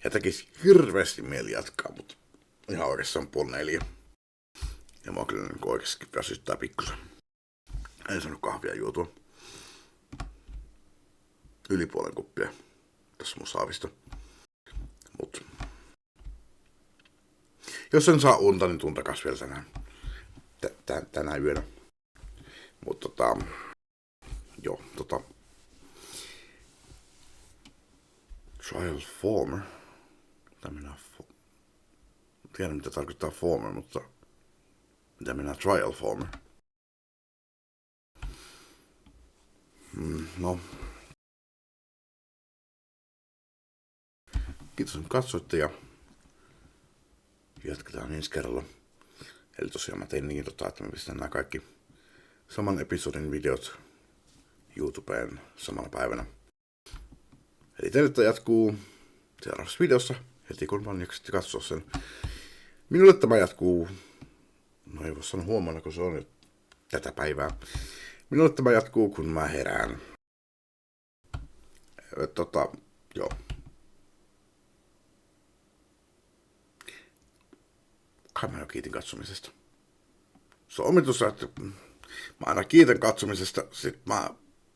S1: Ja tekis hirveästi mieli jatkaa, mutta ihan oikeastaan 3:30. Ja mua kyllä niin oikeasti väsyttää pikkusen. En saanut kahvia juotua. Yli puolen kuppia tässä mun saavista. Mut jos en saa unta, niin tuntakas vielä tänään yönä. Mut trial former. Tiedän mitä tarkoittaa former, mutta mitä minä trial former? No. Kiitos kun katsoitte ja jatketaan ensi kerralla. Eli tosiaan mä tein niin, että mä pistän nämä kaikki saman episodin videot YouTubeen samana päivänä. Eli teille jatkuu seuraavassa videossa heti kun vaan jaksatte katsoa sen. Minulle tämä jatkuu, no ei voi sanoa huomenna, kun se on nyt tätä päivää. Minulle tämä jatkuu, kun mä herään. Joo. Kai mä jo kiitin katsomisesta. Se on omituista, että mä aina kiitän katsomisesta, sit mä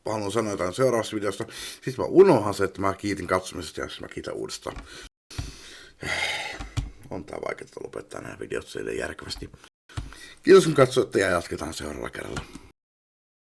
S1: haluan sanoa jotain seuraavassa videosta, sit mä unohan se, että mä kiitin katsomisesta ja mä kiitän uudestaan. On tää vaikeaa lopettaa nämä videot sille järkevästi. Kiitos kun katsoitte ja jatketaan seuraavalla kerralla.